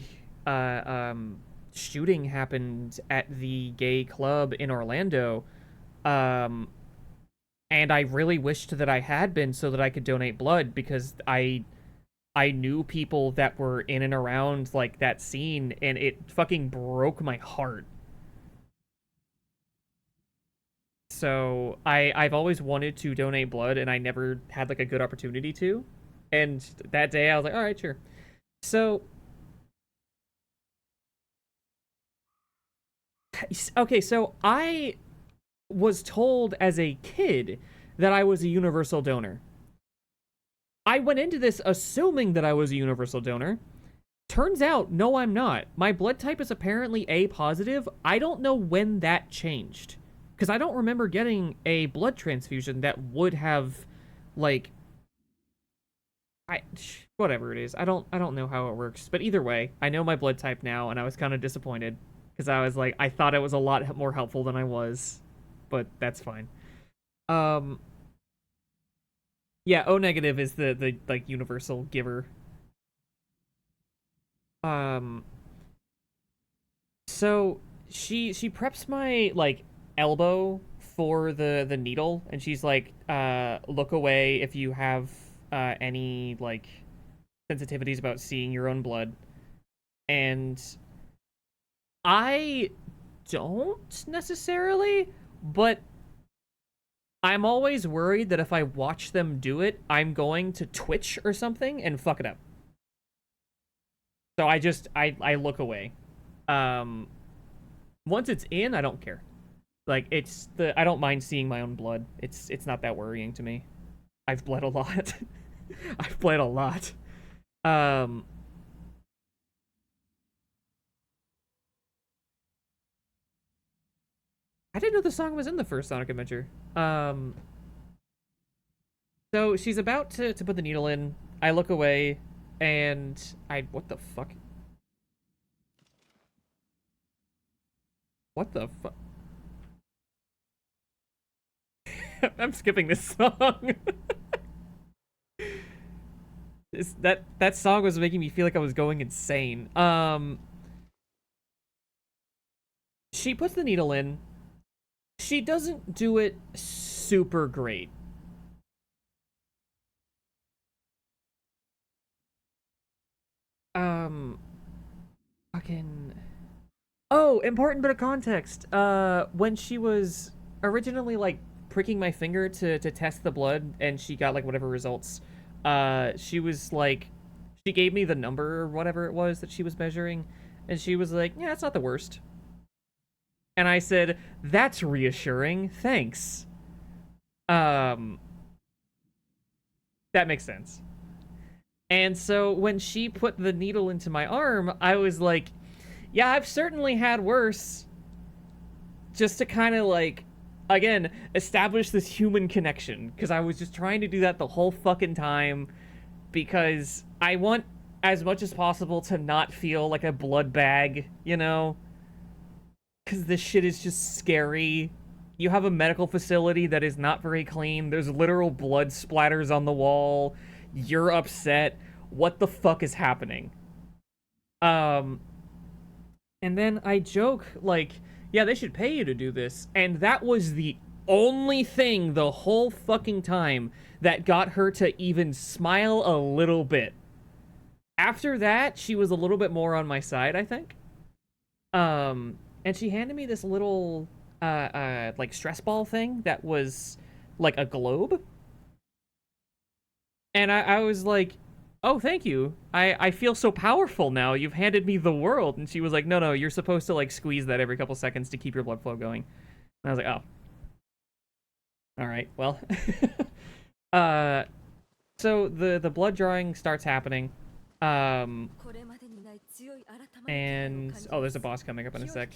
shooting happened at the gay club in Orlando. And I really wished that I had been so that I could donate blood, because I knew people that were in and around like that scene, and it fucking broke my heart. So I've always wanted to donate blood, and I never had like a good opportunity to. And that day I was like, all right, sure. So okay, so I was told as a kid that I was a universal donor. I went into this assuming that I was a universal donor. Turns out, no, I'm not. My blood type is apparently A positive. I don't know when that changed, because I don't remember getting a blood transfusion that would have like I whatever it is. I don't know how it works, but either way, I know my blood type now, and I was kind of disappointed because I was like I thought it was a lot more helpful than I was, but that's fine. Um, yeah, O negative is the like universal giver. Um, so she preps my like elbow for the needle, and she's like, look away if you have any like sensitivities about seeing your own blood, and I don't necessarily, but I'm always worried that if I watch them do it, I'm going to twitch or something and fuck it up. So I look away. Um, once it's in, I don't care. Like I don't mind seeing my own blood. It's not that worrying to me. I've bled a lot. I've bled a lot. Um, I didn't know the song was in the first Sonic Adventure. Um, so she's about to put the needle in. I look away, and I what the fuck? What the fuck? I'm skipping this song. That song was making me feel like I was going insane. She puts the needle in. She doesn't do it super great. Um, fucking. Oh, important bit of context. When she was originally like pricking my finger to test the blood, and she got like whatever results, she was like, she gave me the number or whatever it was that she was measuring, and she was like, "Yeah, it's not the worst." And I said, "That's reassuring. Thanks." Um, that makes sense. And so when she put the needle into my arm, I was like, "Yeah, I've certainly had worse." Just to kind of like, again, establish this human connection, because I was just trying to do that the whole fucking time, because I want as much as possible to not feel like a blood bag, you know? Because this shit is just scary. You have a medical facility that is not very clean. There's literal blood splatters on the wall. You're upset. What the fuck is happening? Um, and then I joke, like, yeah, they should pay you to do this. And that was the only thing the whole fucking time that got her to even smile a little bit. After that, she was a little bit more on my side, I think. And she handed me this little, like stress ball thing that was like a globe. And I was like, oh, thank you. I feel so powerful now. You've handed me the world. And she was like, no, you're supposed to like squeeze that every couple seconds to keep your blood flow going. And I was like, oh, all right, well. uh, so the blood drawing starts happening. Um, and oh, there's a boss coming up in a sec.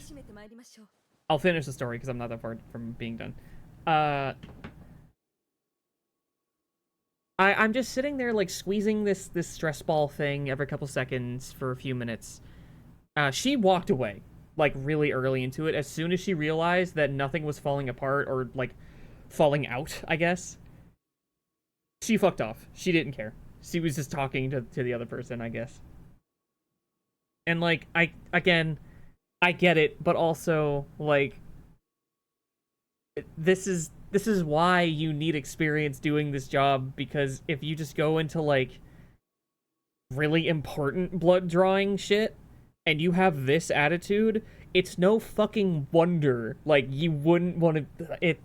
I'll finish the story because I'm not that far from being done. Uh, I'm just sitting there like squeezing this stress ball thing every couple seconds for a few minutes. She walked away like really early into it as soon as she realized that nothing was falling apart or like falling out, I guess. She fucked off. She didn't care. She was just talking to the other person, I guess. And like I get it, but also like this is why you need experience doing this job, because if you just go into like really important blood drawing shit and you have this attitude, it's no fucking wonder like you wouldn't want to it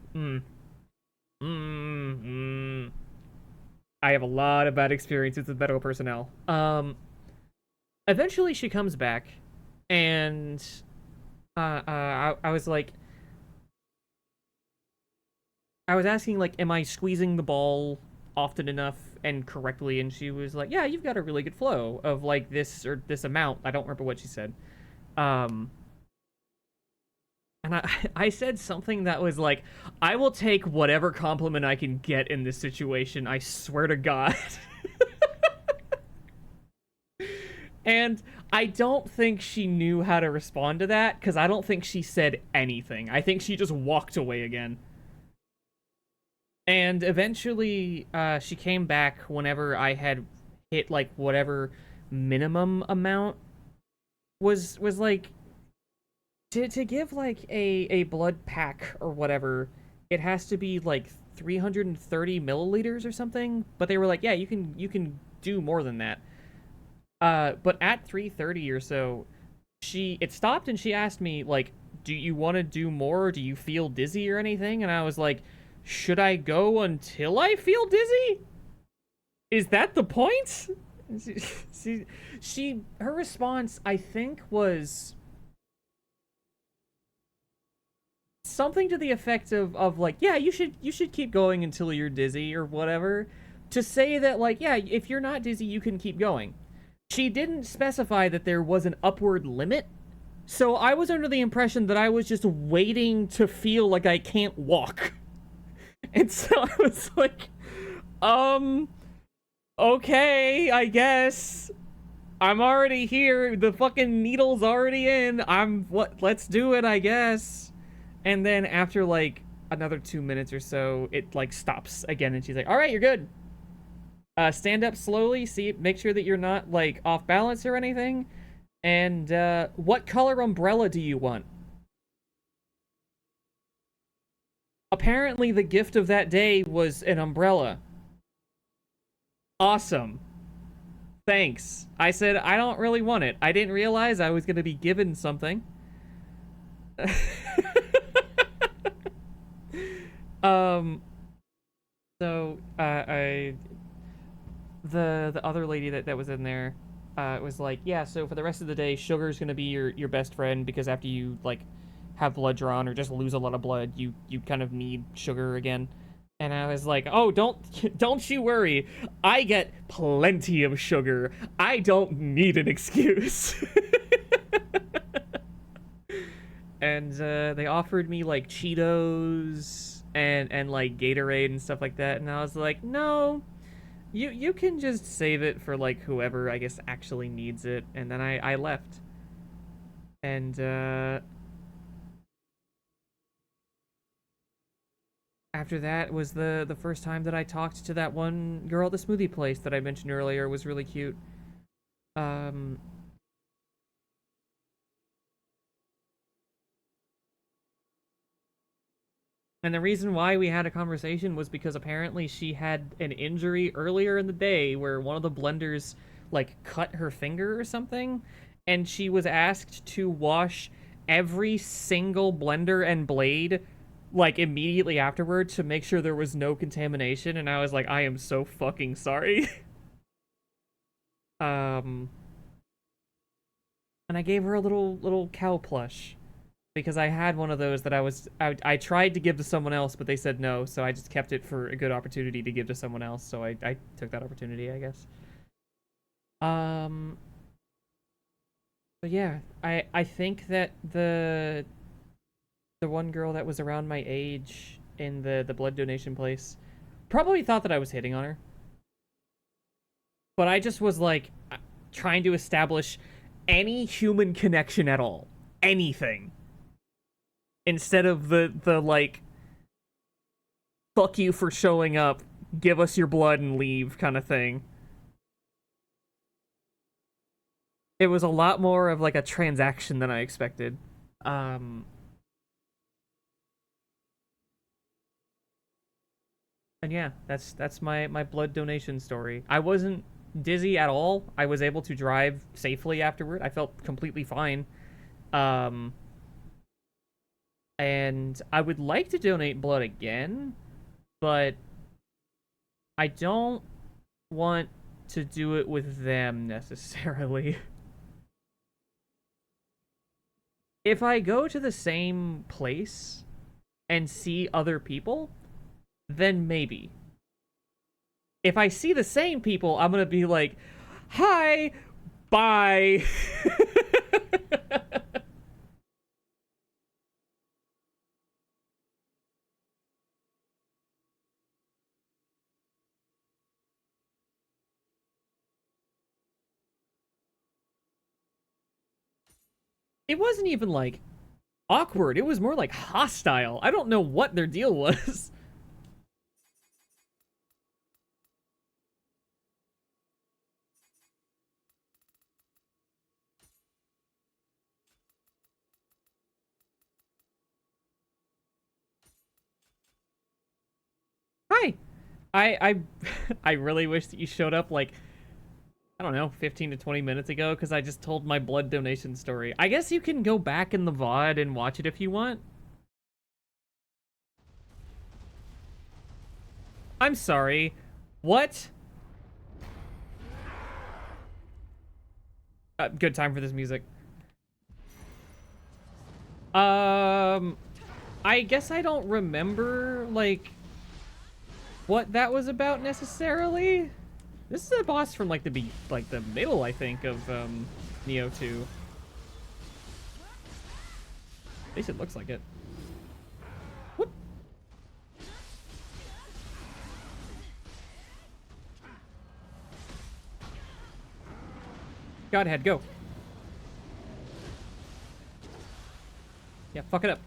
I have a lot of bad experiences with medical personnel. Eventually she comes back, and I was like, I was asking like, am I squeezing the ball often enough and correctly? And she was like, yeah, you've got a really good flow of like this or this amount. I don't remember what she said. Um, And I said something that was like, I will take whatever compliment I can get in this situation, I swear to God. And I don't think she knew how to respond to that, because I don't think she said anything. I think she just walked away again. And eventually, she came back whenever I had hit, like, whatever minimum amount was like, to give like a blood pack or whatever, it has to be like 330 milliliters or something. But they were like, yeah, you can do more than that. But at 330 or so, it stopped and she asked me like, do you want to do more? Do you feel dizzy or anything? And I was like, should I go until I feel dizzy? Is that the point? Her response, I think, was something to the effect of like, yeah, you should keep going until you're dizzy or whatever, to say that like, yeah, if you're not dizzy you can keep going. She didn't specify that there was an upward limit, so I was under the impression that I was just waiting to feel like I can't walk. And so I was like, okay, I guess I'm already here, the fucking needle's already in, let's do it, I guess. And then after like another 2 minutes or so, it like stops again, and she's like, "All right, you're good. Stand up slowly. Make sure that you're not like off balance or anything. And what color umbrella do you want?" Apparently, the gift of that day was an umbrella. Awesome. Thanks. I said I don't really want it. I didn't realize I was gonna be given something. um. So I the other lady that was in there was like, yeah, so for the rest of the day, sugar's gonna be your best friend, because after you like have blood drawn or just lose a lot of blood, you kind of need sugar again. And I was like, oh, don't you worry, I get plenty of sugar. I don't need an excuse. And they offered me like Cheetos and like Gatorade and stuff like that, and I was like, no, you can just save it for like whoever I guess actually needs it. And then I left. And after that was the first time that I talked to that one girl at the smoothie place that I mentioned earlier. It was really cute. Um and the reason why we had a conversation was because apparently she had an injury earlier in the day where one of the blenders like cut her finger or something, and she was asked to wash every single blender and blade like immediately afterward to make sure there was no contamination. And I was like, I am so fucking sorry. um and I gave her a little cow plush, because I had one of those that I tried to give to someone else, but they said no, so I just kept it for a good opportunity to give to someone else. So I took that opportunity, I guess. Um, but yeah, I think that the one girl that was around my age in the blood donation place probably thought that I was hitting on her, but I just was like trying to establish any human connection at all, anything, instead of the like, fuck you for showing up, give us your blood and leave kind of thing. It was a lot more of like a transaction than I expected. Um and yeah, that's my blood donation story. I wasn't dizzy at all. I was able to drive safely afterward. I felt completely fine. Um and I would like to donate blood again, but I don't want to do it with them necessarily. If I go to the same place and see other people, then maybe. If I see the same people, I'm gonna be like, hi, bye. It wasn't even like awkward. It was more like hostile. I don't know what their deal was. Hi. I I really wish that you showed up like I don't know, 15 to 20 minutes ago because I just told my blood donation story. I guess you can go back in the VOD and watch it if you want. I'm sorry. What? Good time for this music. Um, I guess I don't remember, like, what that was about necessarily. This is a boss from, like, the middle, I think, of, Nioh 2. At least it looks like it. Whoop. Godhead, go. Yeah, fuck it up.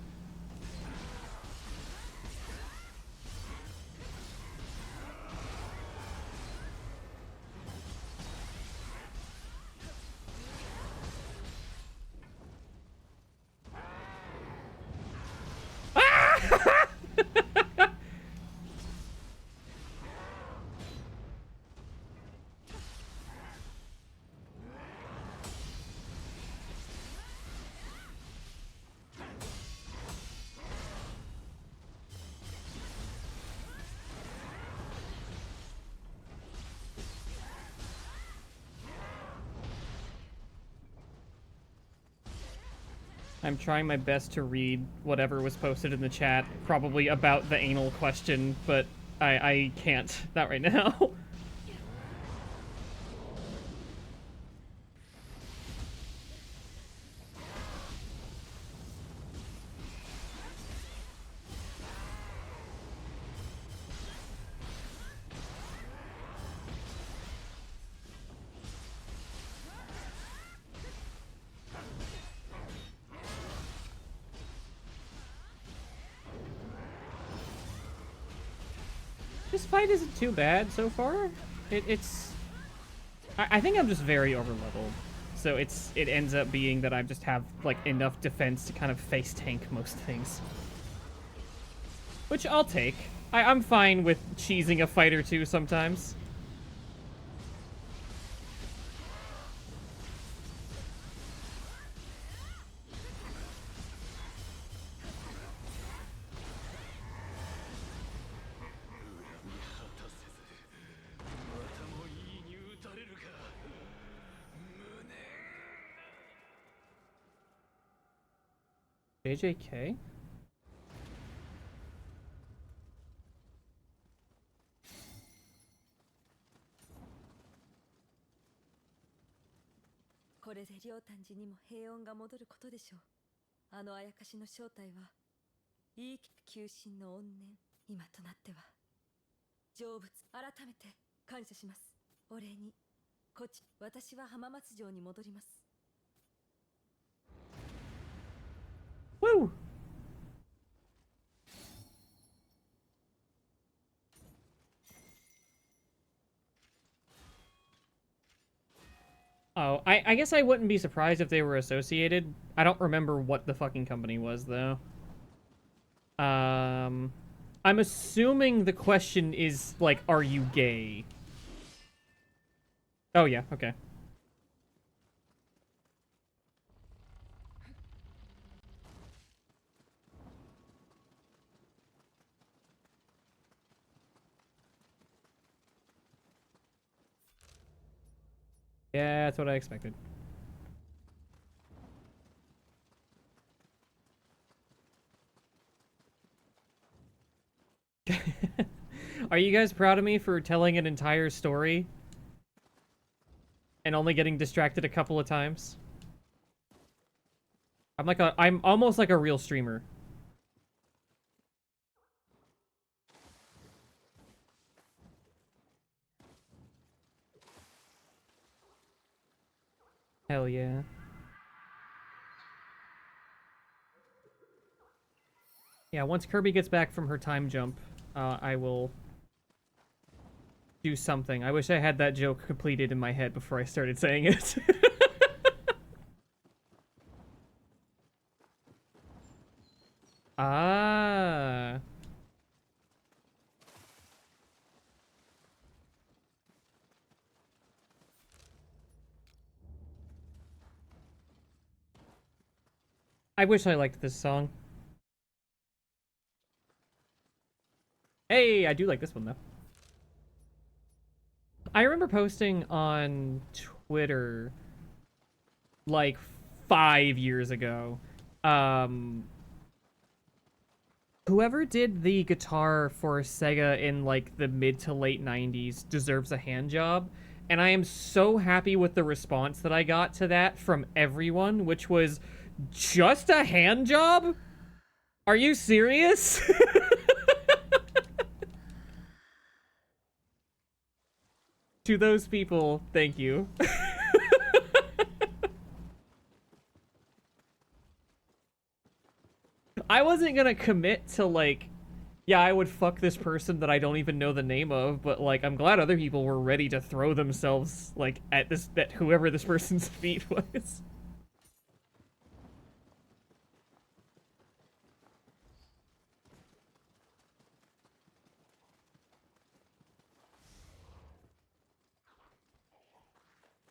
I'm trying my best to read whatever was posted in the chat, probably about the anal question, but I can't. Not right now. This fight isn't too bad so far. It's... I think I'm just very overleveled. So it ends up being that I just have, like, enough defense to kind of face tank most things. Which I'll take. I'm fine with cheesing a fight or two sometimes. JJK? Woo! Oh, I guess I wouldn't be surprised if they were associated. I don't remember what the fucking company was, though. I'm assuming the question is, like, are you gay? Oh, yeah, okay. Yeah, that's what I expected. Are you guys proud of me for telling an entire story and only getting distracted a couple of times? I'm almost like a real streamer. Hell yeah. Yeah, once Kirby gets back from her time jump, I will do something. I wish I had that joke completed in my head before I started saying it. Ah. I wish I liked this song. Hey, I do like this one, though. I remember posting on Twitter, like, 5 years ago. Whoever did the guitar for Sega in, like, the mid to late 90s deserves a hand job. And I am so happy with the response that I got to that from everyone, which was, just a hand job? Are you serious? To those people, thank you. I wasn't gonna commit to, like, yeah, I would fuck this person that I don't even know the name of, but, like, I'm glad other people were ready to throw themselves, like, at whoever this person's feet was.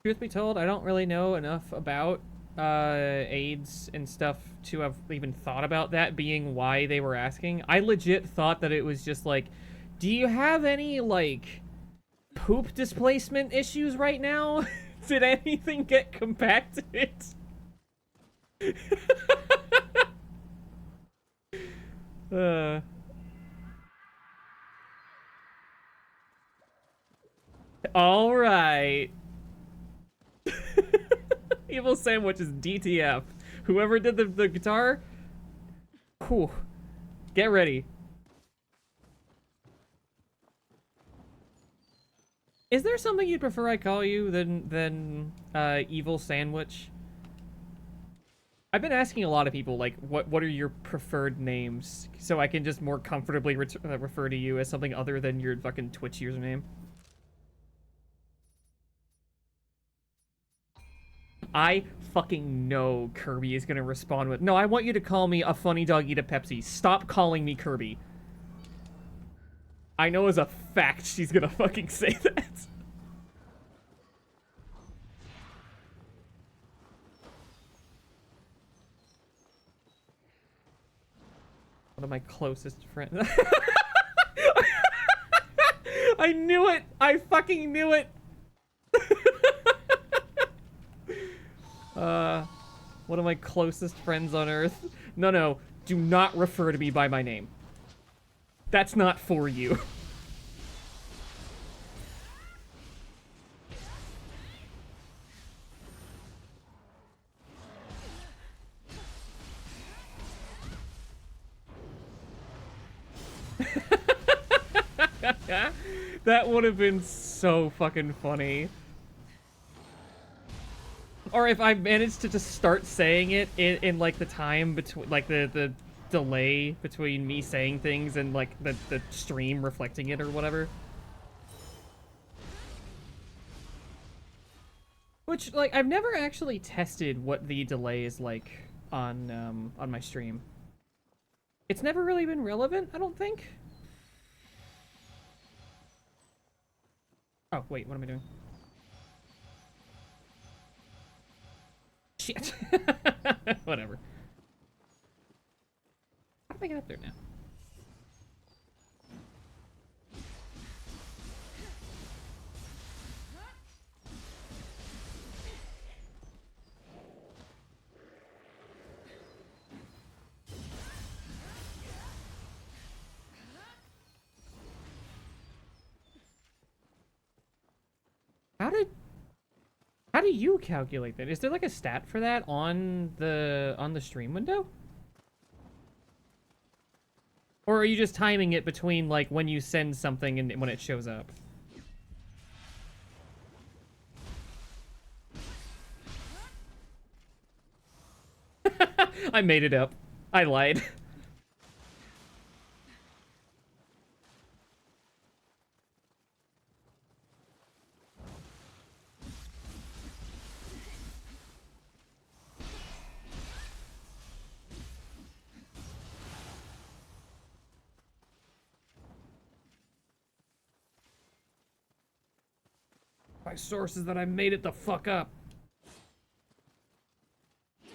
Truth be told, I don't really know enough about AIDS and stuff to have even thought about that being why they were asking. I legit thought that it was just like, do you have any, like, poop displacement issues right now? Did anything get compacted? uh, all right. Evil Sandwich is DTF. Whoever did the guitar, whew, get ready. Is there something you'd prefer I call you than Evil Sandwich? I've been asking a lot of people, like, what are your preferred names, so I can just more comfortably refer to you as something other than your fucking Twitch username. I fucking know Kirby is gonna respond with, no, I want you to call me a funny dog eat a Pepsi. Stop calling me Kirby. I know as a fact she's gonna fucking say that. One of my closest friends. I knew it! I fucking knew it! One of my closest friends on Earth. No, do not refer to me by my name. That's not for you. That would have been so fucking funny. Or if I managed to just start saying it in like the time between, like the delay between me saying things and like the stream reflecting it or whatever. Which, like, I've never actually tested what the delay is like on my stream. It's never really been relevant, I don't think. Oh, wait, what am I doing? Shit. Whatever. How do I get up there now? How do you calculate that? Is there like a stat for that on the stream window? Or are you just timing it between like when you send something and when it shows up? I made it up. I lied. My source is that I made it the fuck up. I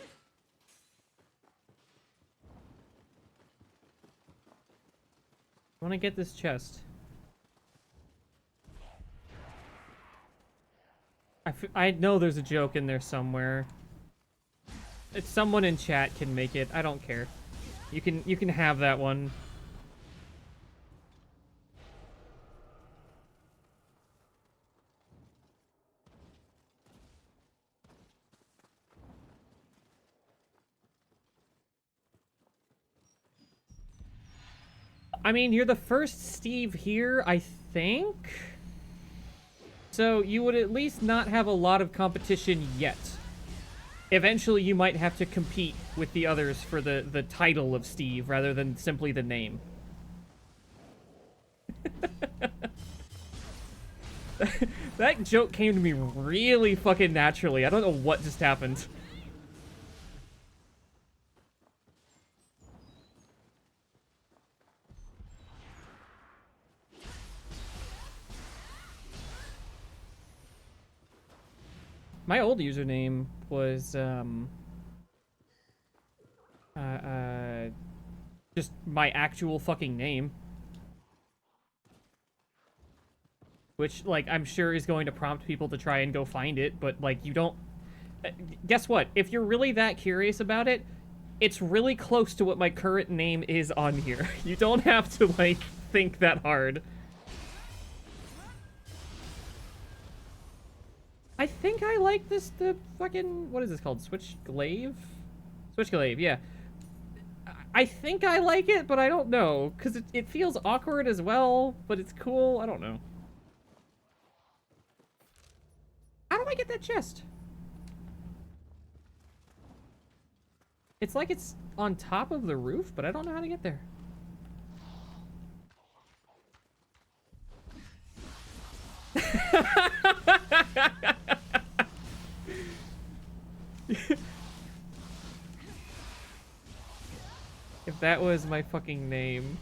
want to get this chest. I know there's a joke in there somewhere. If someone in chat can make it, I don't care. You can have that one. I mean, you're the first Steve here, I think. So you would at least not have a lot of competition yet. Eventually, you might have to compete with the others for the title of Steve rather than simply the name. That joke came to me really fucking naturally. I don't know what just happened. My old username was, just my actual fucking name. Which, like, I'm sure is going to prompt people to try and go find it, but, like, you don't... Guess what? If you're really that curious about it, it's really close to what my current name is on here. You don't have to, like, think that hard. I think I like this, the fucking... What is this called? Switchglaive? Switchglaive, yeah. I think I like it, but I don't know. Because it feels awkward as well, but it's cool. I don't know. How do I get that chest? It's like it's on top of the roof, but I don't know how to get there. If that was my fucking name.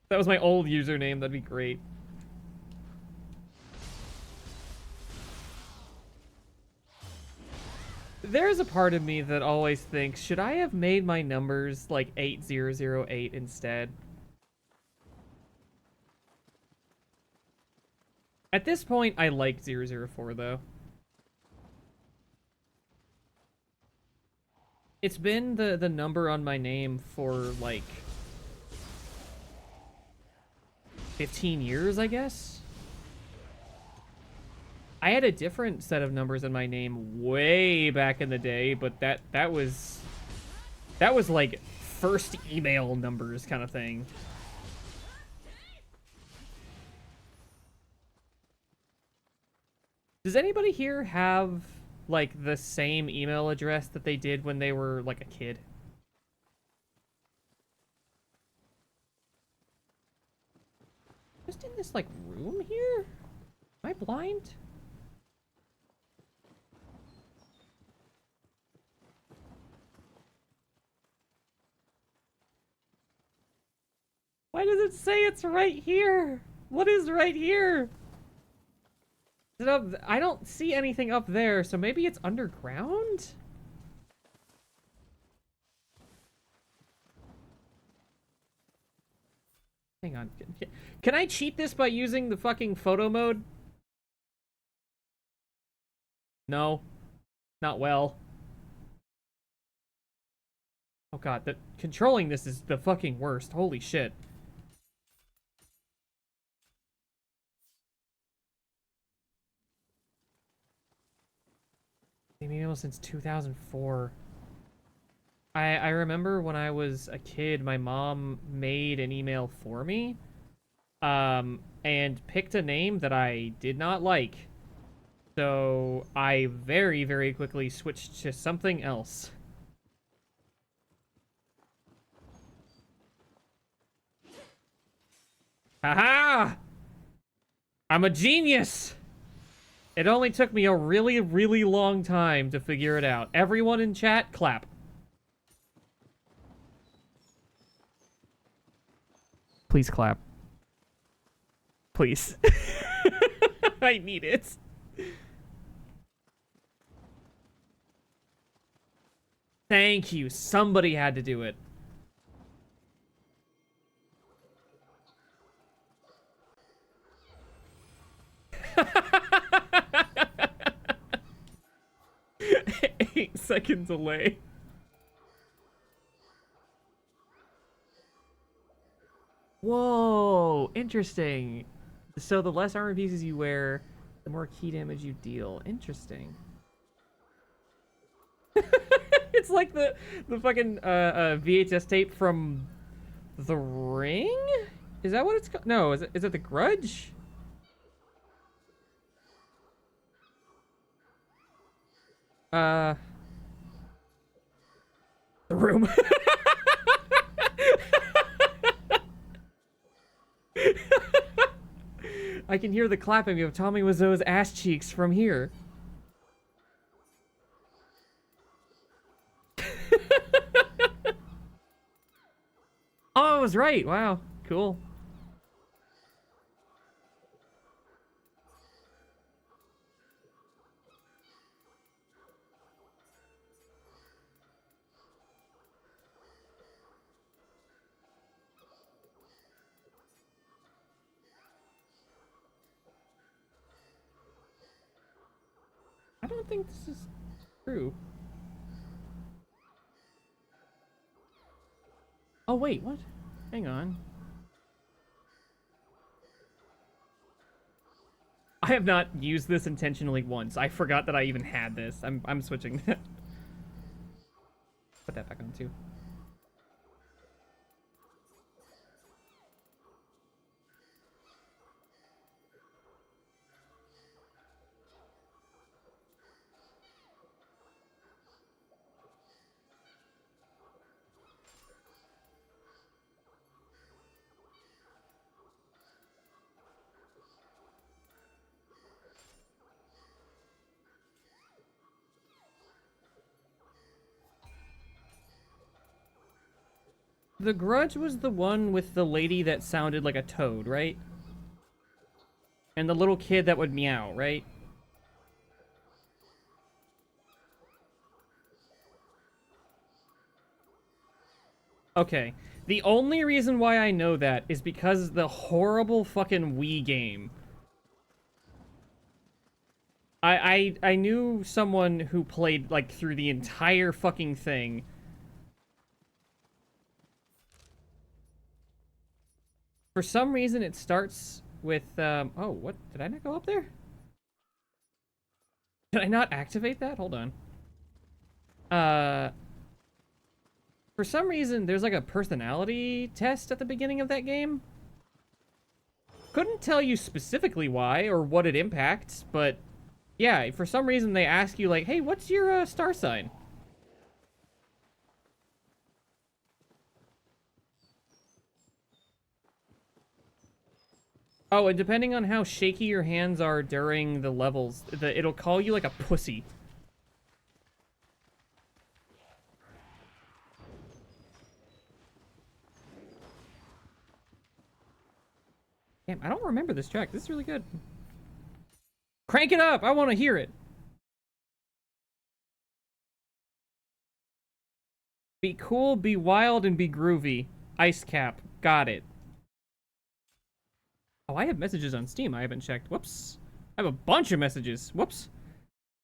If that was my old username, that'd be great. There's a part of me that always thinks, should I have made my numbers like 8008 instead? At this point, I like 004 though. It's been the number on my name for like 15 years, I guess. I had a different set of numbers in my name way back in the day, but that was like first email numbers kind of thing. Does anybody here have like the same email address that they did when they were like a kid? Just in this like room here? Am I blind? Why does it say it's right here? What is right here? Is it up? I don't see anything up there, so maybe it's underground? Hang on. Can I cheat this by using the fucking photo mode? No. Not well. Oh god, controlling this is the fucking worst. Holy shit. Email since 2004. I remember when I was a kid, my mom made an email for me, and picked a name that I did not like. So I very, very quickly switched to something else. Haha! I'm a genius! It only took me a really, really long time to figure it out. Everyone in chat, clap. Please clap. Please. I need it. Thank you. Somebody had to do it. Eight-second delay. Whoa, interesting. So the less armor pieces you wear, the more key damage you deal. Interesting. It's like the fucking VHS tape from The Ring? Is that what it's called? No, is it The Grudge? The Room. I can hear the clapping of Tommy Wiseau's ass cheeks from here. Oh, I was right. Wow. Cool. I don't think this is true. Oh, wait, what? Hang on. I have not used this intentionally once. I forgot that I even had this. I'm switching that. Put that back on too. The Grudge was the one with the lady that sounded like a toad, right? And the little kid that would meow, right? Okay. The only reason why I know that is because the horrible fucking Wii game. I knew someone who played, like, through the entire fucking thing. For some reason, it starts with, oh, what? Did I not go up there? Did I not activate that? Hold on. For some reason, there's like a personality test at the beginning of that game. Couldn't tell you specifically why or what it impacts, but yeah, for some reason they ask you like, hey, what's your star sign? Oh, and depending on how shaky your hands are during the levels, it'll call you like a pussy. Damn, I don't remember this track. This is really good. Crank it up! I want to hear it. Be cool, be wild, and be groovy. Ice cap. Got it. Oh, I have messages on Steam. I haven't checked. Whoops. I have a bunch of messages. Whoops.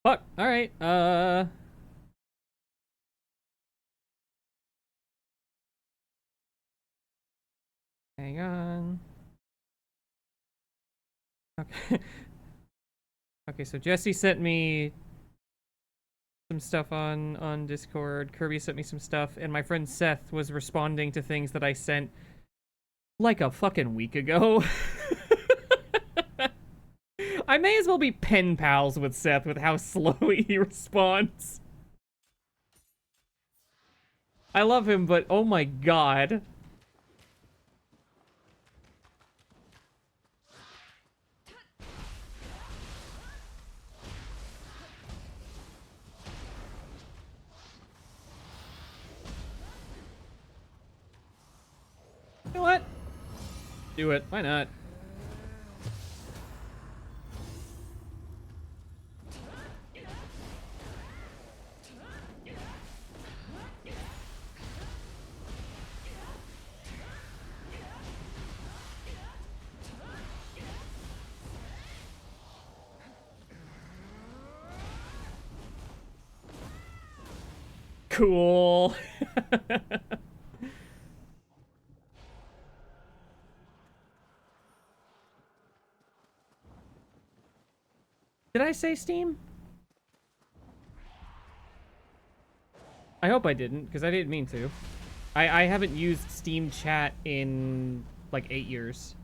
Fuck. Alright. Hang on. Okay. Okay, so Jesse sent me some stuff on Discord. Kirby sent me some stuff, and my friend Seth was responding to things that I sent like a fucking week ago. I may as well be pen pals with Seth with how slowly he responds. I love him, but oh my god. You know what? Do it. Why not? Cool. Did I say Steam? I hope I didn't, because I didn't mean to. I haven't used Steam chat in like 8 years.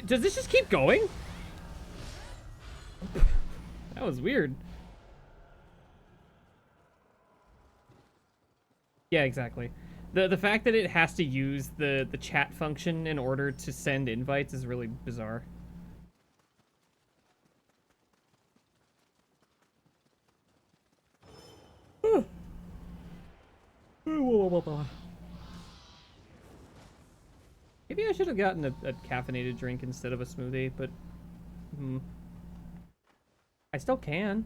Does this just keep going? That was weird. Yeah, exactly. The fact that it has to use the chat function in order to send invites is really bizarre. Maybe I should have gotten a caffeinated drink instead of a smoothie, but I still can.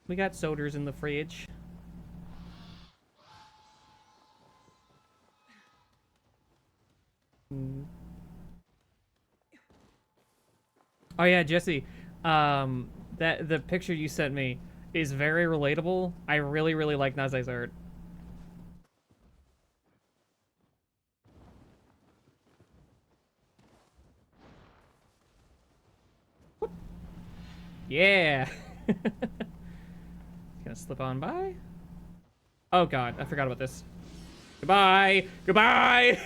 We got sodas in the fridge. Oh yeah, Jesse. That the picture you sent me is very relatable. I really, really like Nazai's art. Yeah. Gonna slip on by. Oh god, I forgot about this. Goodbye. Goodbye.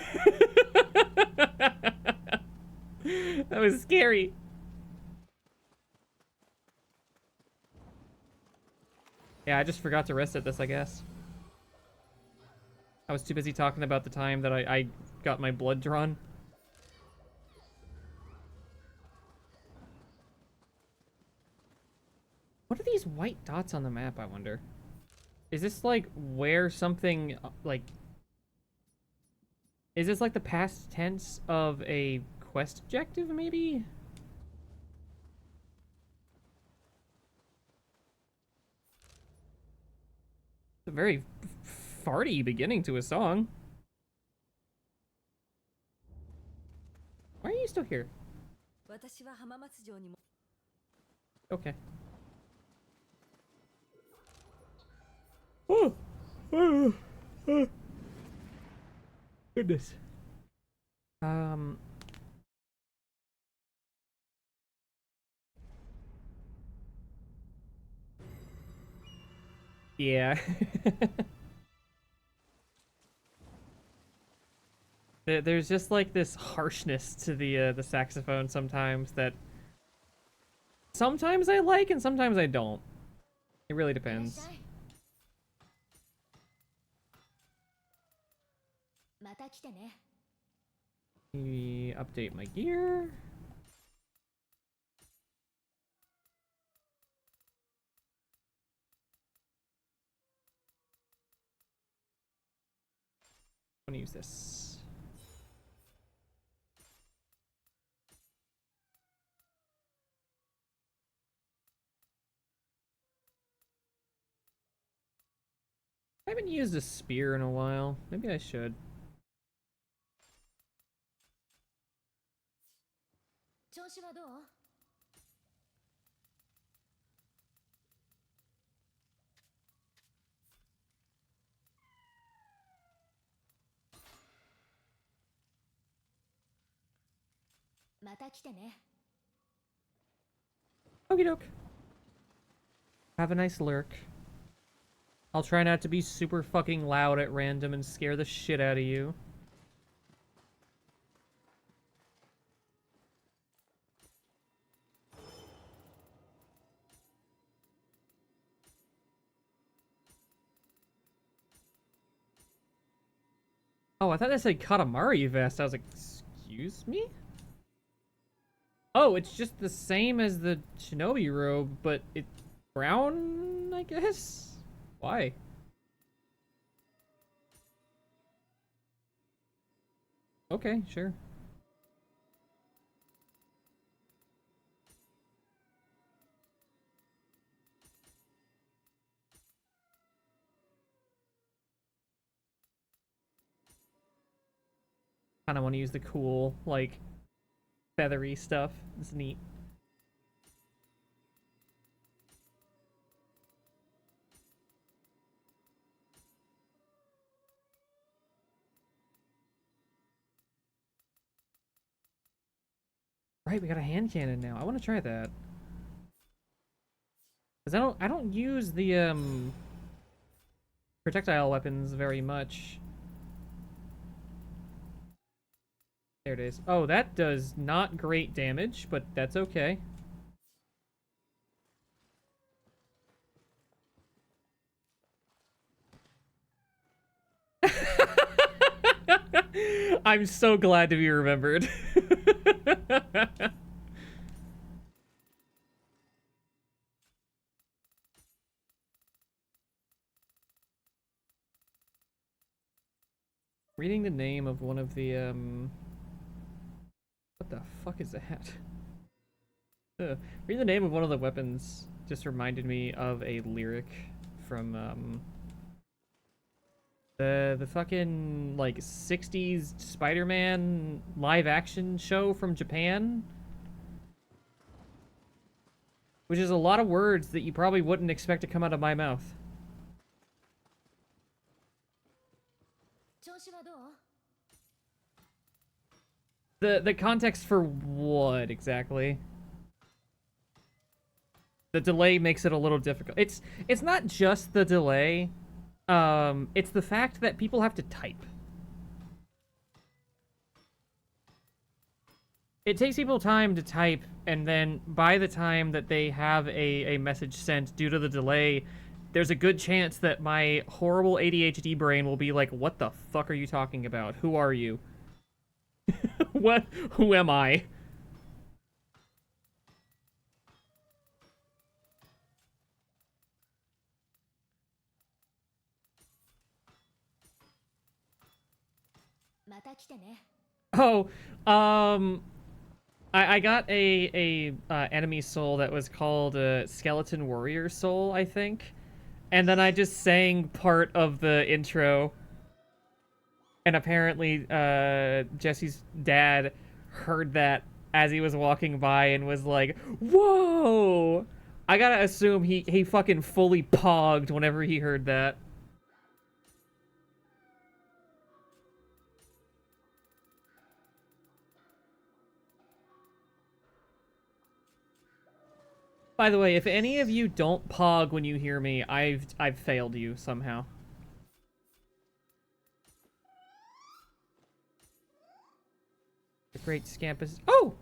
That was scary. Yeah, I just forgot to reset this, I guess. I was too busy talking about the time that I got my blood drawn. What are these white dots on the map, I wonder? Is this like where something like... Is this like the past tense of a quest objective, maybe? It's a very farty beginning to a song. Why are you still here? Okay. Oh, goodness. Yeah. There's just like this harshness to the saxophone sometimes that sometimes I like and sometimes I don't. It really depends. Maybe update my gear. I'm gonna use this. I haven't used a spear in a while. Maybe I should. Okie doke. Have a nice lurk. I'll try not to be super fucking loud at random and scare the shit out of you. Oh, I thought that said Katamari vest. I was like, excuse me? Oh, it's just the same as the Shinobi robe, but it's brown, I guess? Why? Okay, sure. kind of want to use the cool, like, feathery stuff. It's neat. Right, we got a hand cannon now. I want to try that. Cause I don't use the projectile weapons very much. There it is. Oh, that does not great damage, but that's okay. I'm so glad to be remembered. Reading the name of one of the, what the fuck is that? Reading the name of one of the weapons just reminded me of a lyric from, the fucking, like, 60s Spider-Man live-action show from Japan. Which is a lot of words that you probably wouldn't expect to come out of my mouth. The context for what exactly? The delay makes it a little difficult. It's not just the delay. It's the fact that people have to type. It takes people time to type, and then by the time that they have a message sent due to the delay, there's a good chance that my horrible ADHD brain will be like, what the fuck are you talking about? Who are you? What? Who am I? Oh, I got a enemy soul that was called a Skeleton Warrior Soul, I think. And then I just sang part of the intro. And apparently, Jesse's dad heard that as he was walking by and was like, whoa! I gotta assume he fucking fully pogged whenever he heard that. By the way, if any of you don't pog when you hear me, I've failed you somehow. The great Scampus. Oh!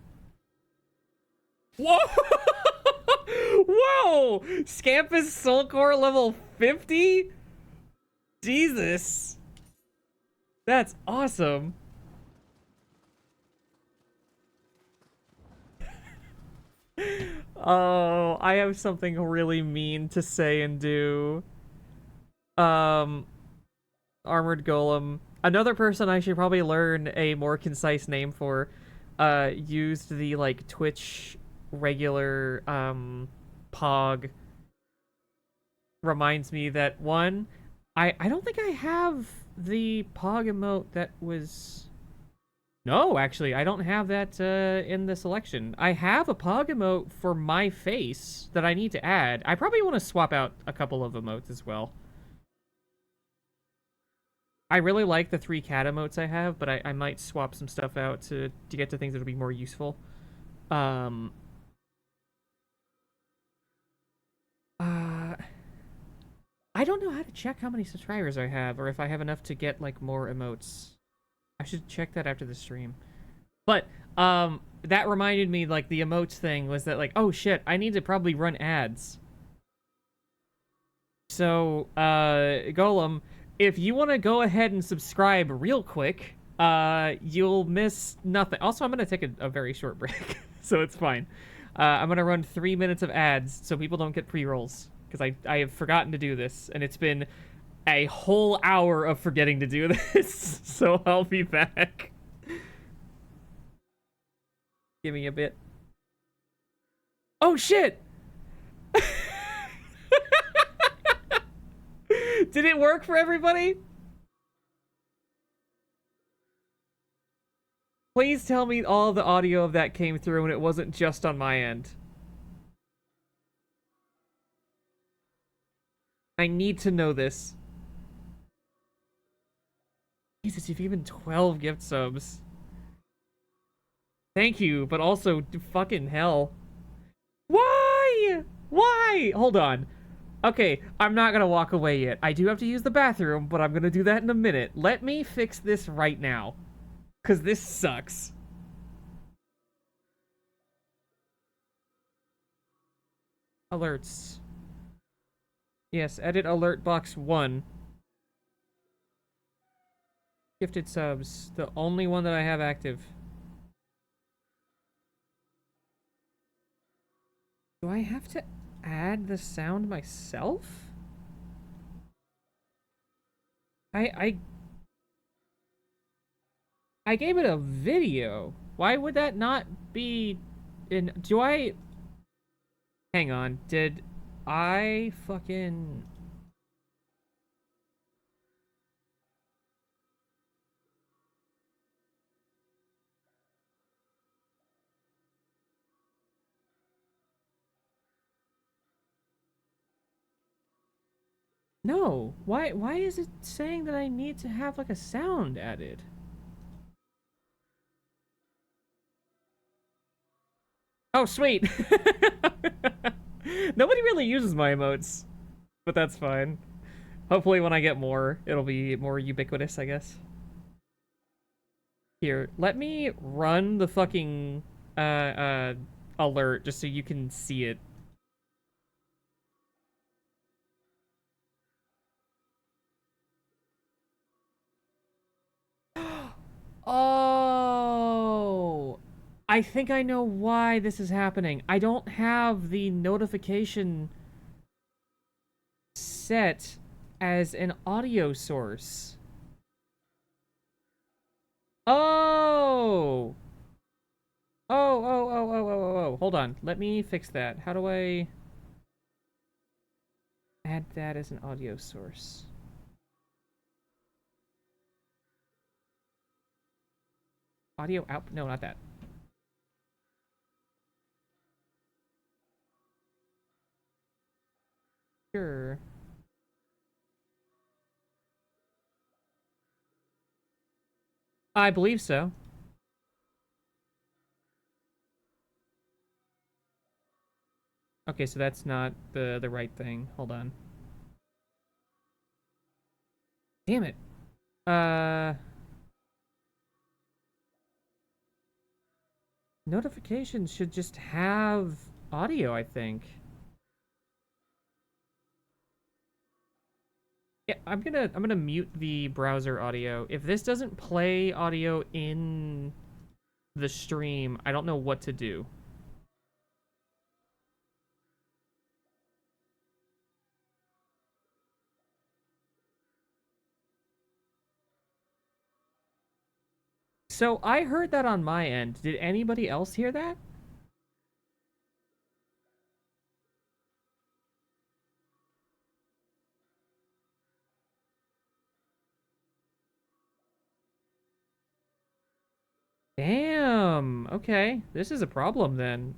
Whoa! Whoa! Scampus Soul Core level 50? Jesus. That's awesome. Oh, I have something really mean to say and do. Armored Golem. Another person I should probably learn a more concise name for, used the, like, Twitch regular, Pog. Reminds me that, one, I don't think I have the Pog emote that was... No, actually, I don't have that in the selection. I have a Pog emote for my face that I need to add. I probably want to swap out a couple of emotes as well. I really like the 3 cat emotes I have, but I might swap some stuff out to get to things that will be more useful. I don't know how to check how many subscribers I have, or if I have enough to get, like, more emotes. I should check that after the stream. But, that reminded me, like, the emotes thing was that, like, oh shit, I need to probably run ads. So, Golem, if you want to go ahead and subscribe real quick, you'll miss nothing. Also, I'm going to take a very short break, so it's fine. I'm going to run 3 minutes of ads so people don't get pre-rolls, because I have forgotten to do this, and it's been a whole hour of forgetting to do this, so I'll be back. Give me a bit. Oh, shit! Did it work for everybody? Please tell me all the audio of that came through and it wasn't just on my end. I need to know this. Jesus, you've even 12 gift subs. Thank you, but also fucking hell. Why? Why? Hold on. Okay, I'm not gonna walk away yet. I do have to use the bathroom, but I'm gonna do that in a minute. Let me fix this right now. Because this sucks. Alerts. Yes, edit alert box 1. Gifted subs. The only one that I have active. Do I have to add the sound myself? I I gave it a video. Why would that not be in... Do I... Hang on. Did I fucking... No. Why is it saying that I need to have like a sound added? Oh, sweet. Nobody really uses my emotes, but that's fine. Hopefully when I get more, it'll be more ubiquitous, I guess. Here, let me run the fucking alert just so you can see it. Oh, I think I know why this is happening. I don't have the notification set as an audio source. Oh! Oh. Hold on. Let me fix that. How do I add that as an audio source? Audio out? No, not that. Sure. I believe so. Okay, so that's not the right thing. Hold on. Damn it. Notifications should just have audio, I think. Yeah, I'm gonna mute the browser audio. If this doesn't play audio in the stream, I don't know what to do. So I heard that on my end. Did anybody else hear that? Damn. Okay. This is a problem then.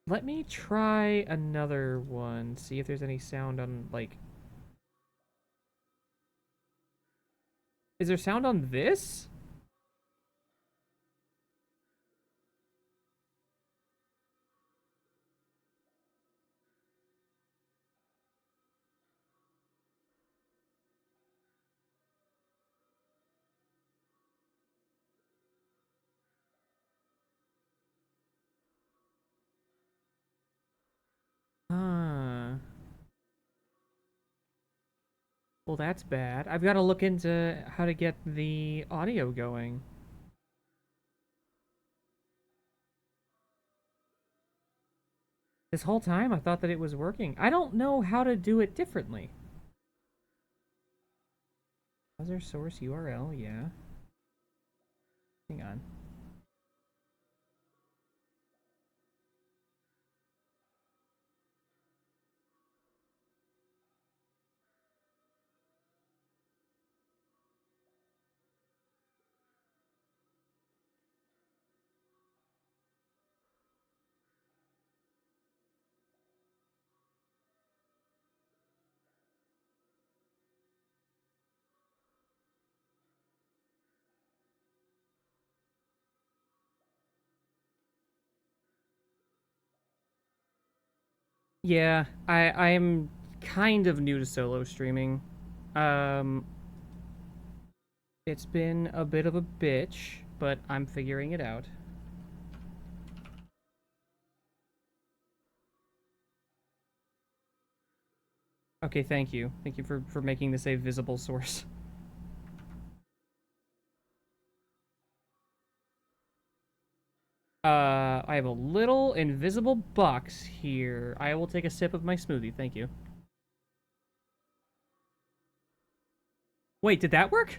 Let me try another one. See if there's any sound on, like... Is there sound on this? Huh. Well, that's bad. I've got to look into how to get the audio going. This whole time, I thought that it was working. I don't know how to do it differently. Browser source URL, yeah. Hang on. Yeah, I am kind of new to solo streaming. Um, it's been a bit of a bitch, but I'm figuring it out. Okay, thank you. Thank you for making this a visible source. I have a little invisible box here. I will take a sip of my smoothie, thank you. Wait, did that work?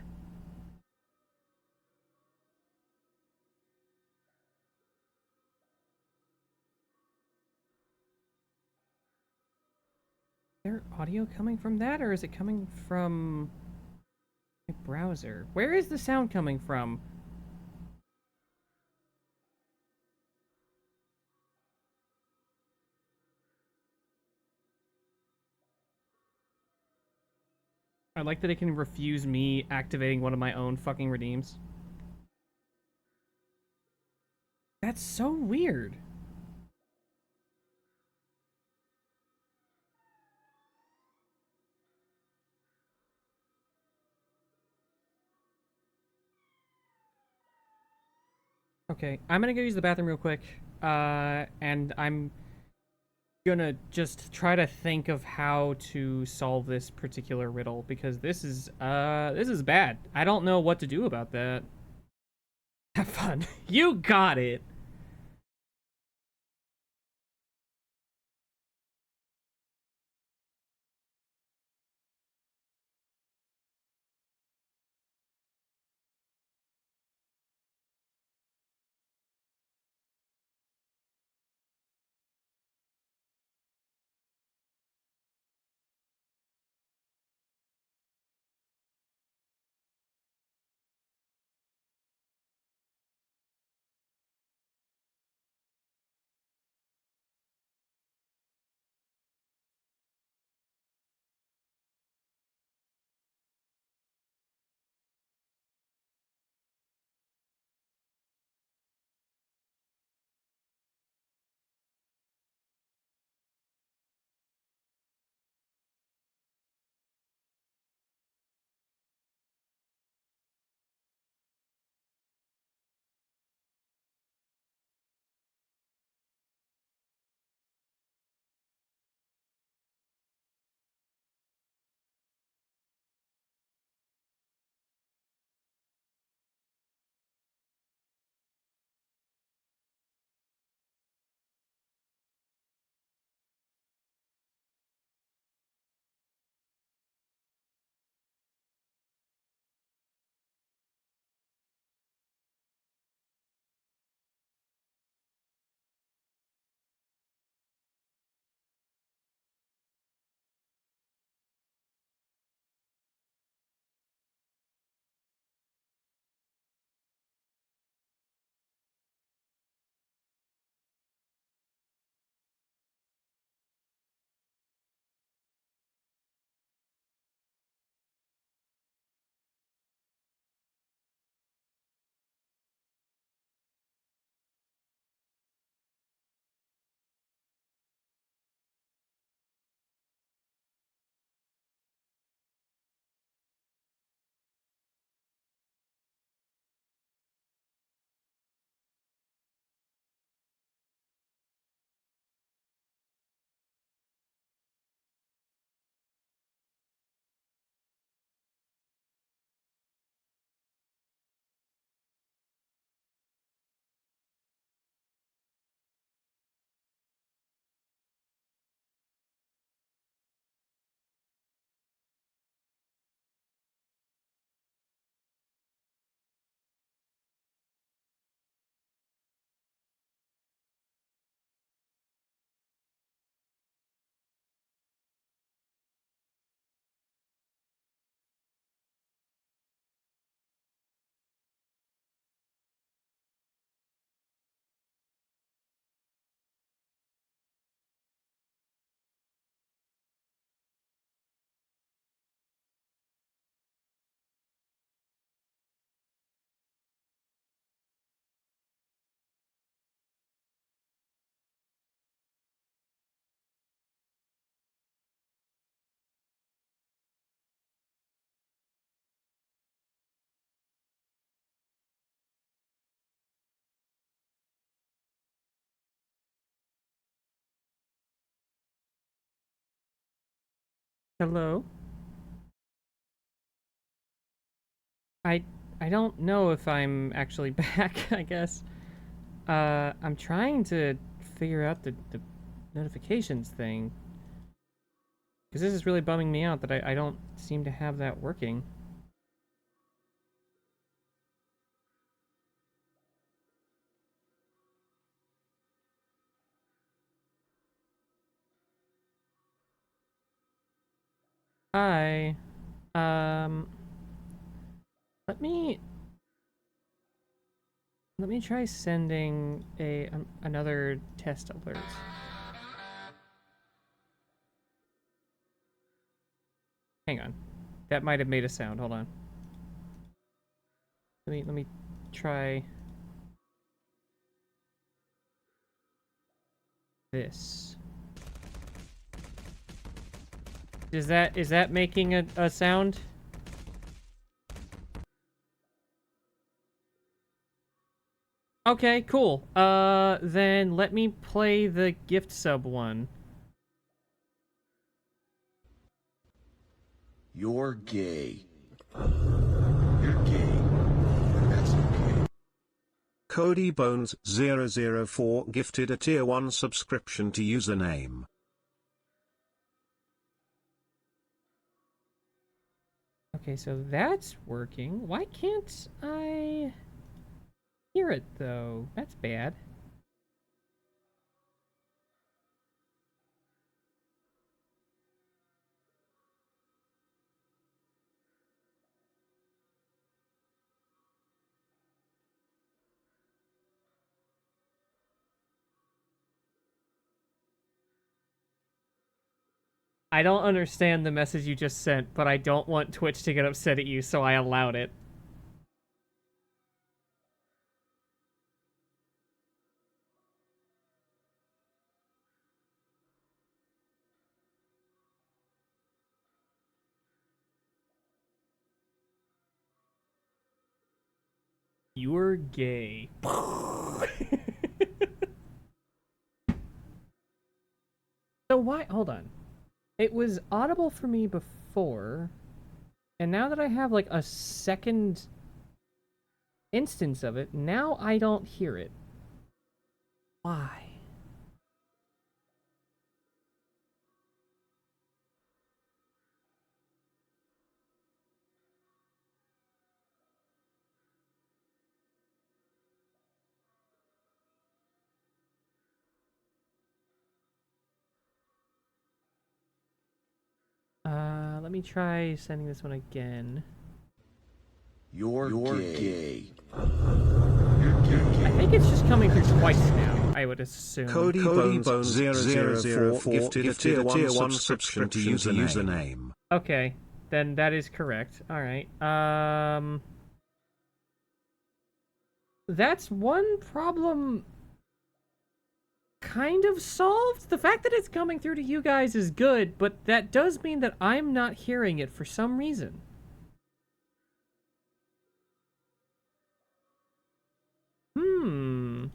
Is there audio coming from that, or is it coming from my browser? Where is the sound coming from? I like that it can refuse me activating one of my own fucking redeems. That's so weird. Okay, I'm gonna go use the bathroom real quick. And I'm gonna just try to think of how to solve this particular riddle because this is bad. I don't know what to do about that. Have fun. You got it. Hello? I I don't know if I'm actually back, I guess. I'm trying to figure out the notifications thing. Because this is really bumming me out that I don't seem to have that working. Hi. Um, let me try sending another test alert. Hang on. That might have made a sound. Hold on. Let me try this. Is that making a sound? Okay, cool. Then let me play the gift sub one. You're gay. You're gay. That's okay. Cody Bones 004 gifted a tier 1 subscription to username. Okay, so that's working. Why can't I hear it, though? That's bad. I don't understand the message you just sent, but I don't want Twitch to get upset at you, so I allowed it. You're gay. So why? Hold on. It was audible for me before, and now that I have like a second instance of it, now I don't hear it. Why? Let me try sending this one again. You're gay. I think it's just coming through twice now, I would assume. Cody Bones 004 gifted a tier 1 subscription to username. Okay, then that is correct. Alright, that's one problem kind of solved. The fact that it's coming through to you guys is good, but that does mean that I'm not hearing it for some reason. Hmm.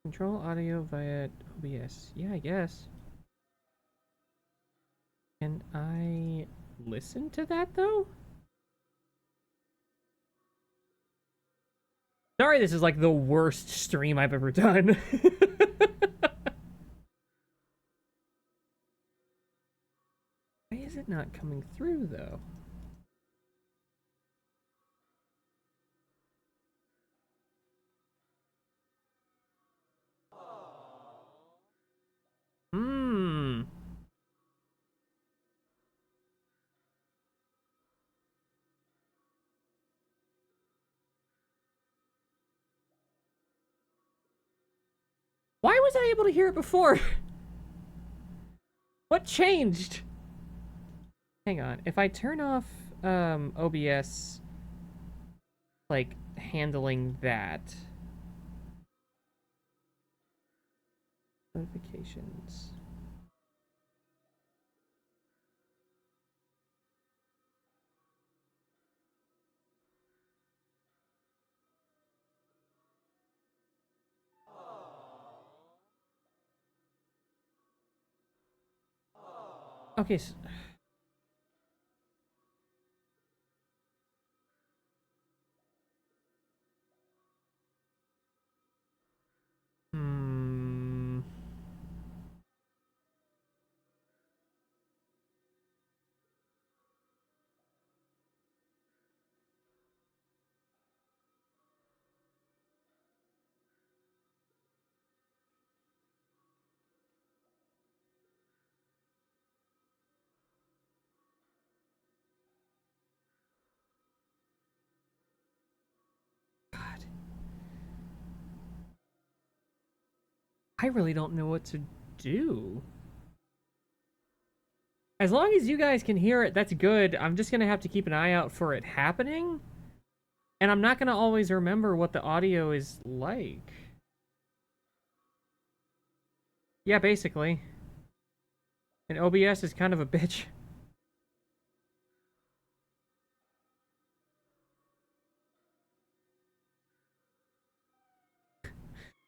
Control audio via OBS. Yeah, I guess. Can I listen to that, though? Sorry, this is like the worst stream I've ever done. Why is it not coming through, though? Hmm. Why was I able to hear it before? What changed? Hang on. If I turn off OBS, like, handling that. Notifications. Okay. So... Hmm. God. I really don't know what to do. As long as you guys can hear it, that's good. I'm just gonna have to keep an eye out for it happening. And I'm not gonna always remember what the audio is like. Yeah, basically. And OBS is kind of a bitch.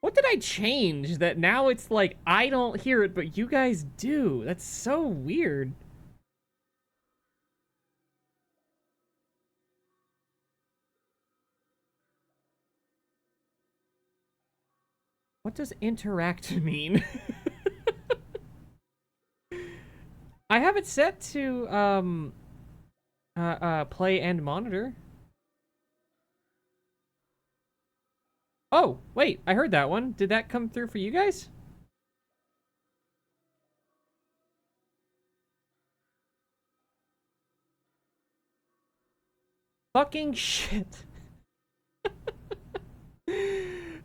What did I change that now it's like I don't hear it, but you guys do? That's so weird. What does interact mean? I have it set to play and monitor. Oh, wait, I heard that one. Did that come through for you guys? Fucking shit.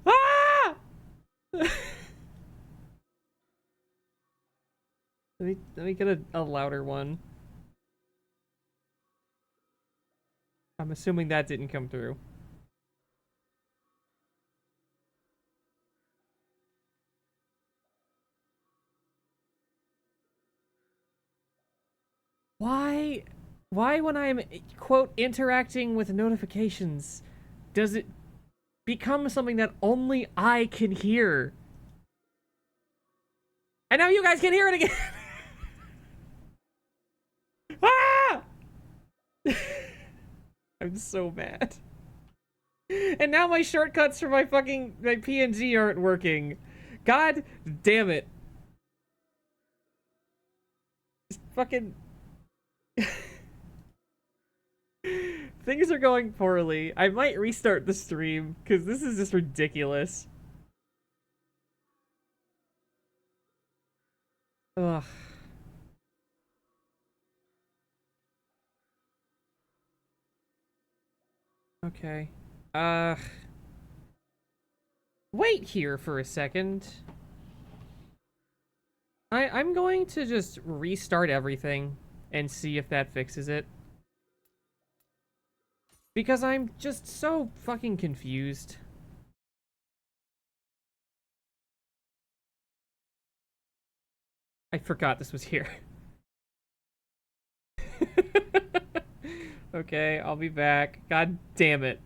Ah! let me get a louder one. I'm assuming that didn't come through. Why when I'm quote interacting with notifications does it become something that only I can hear? And now you guys can hear it again. Ah! I'm so mad. And now my shortcuts for my PNG aren't working. God damn it. Just fucking things are going poorly. I might restart the stream because this is just ridiculous. Ugh. Okay. Wait here for a second. I'm going to just restart everything and see if that fixes it. Because I'm just so fucking confused. I forgot this was here. Okay, I'll be back. God damn it.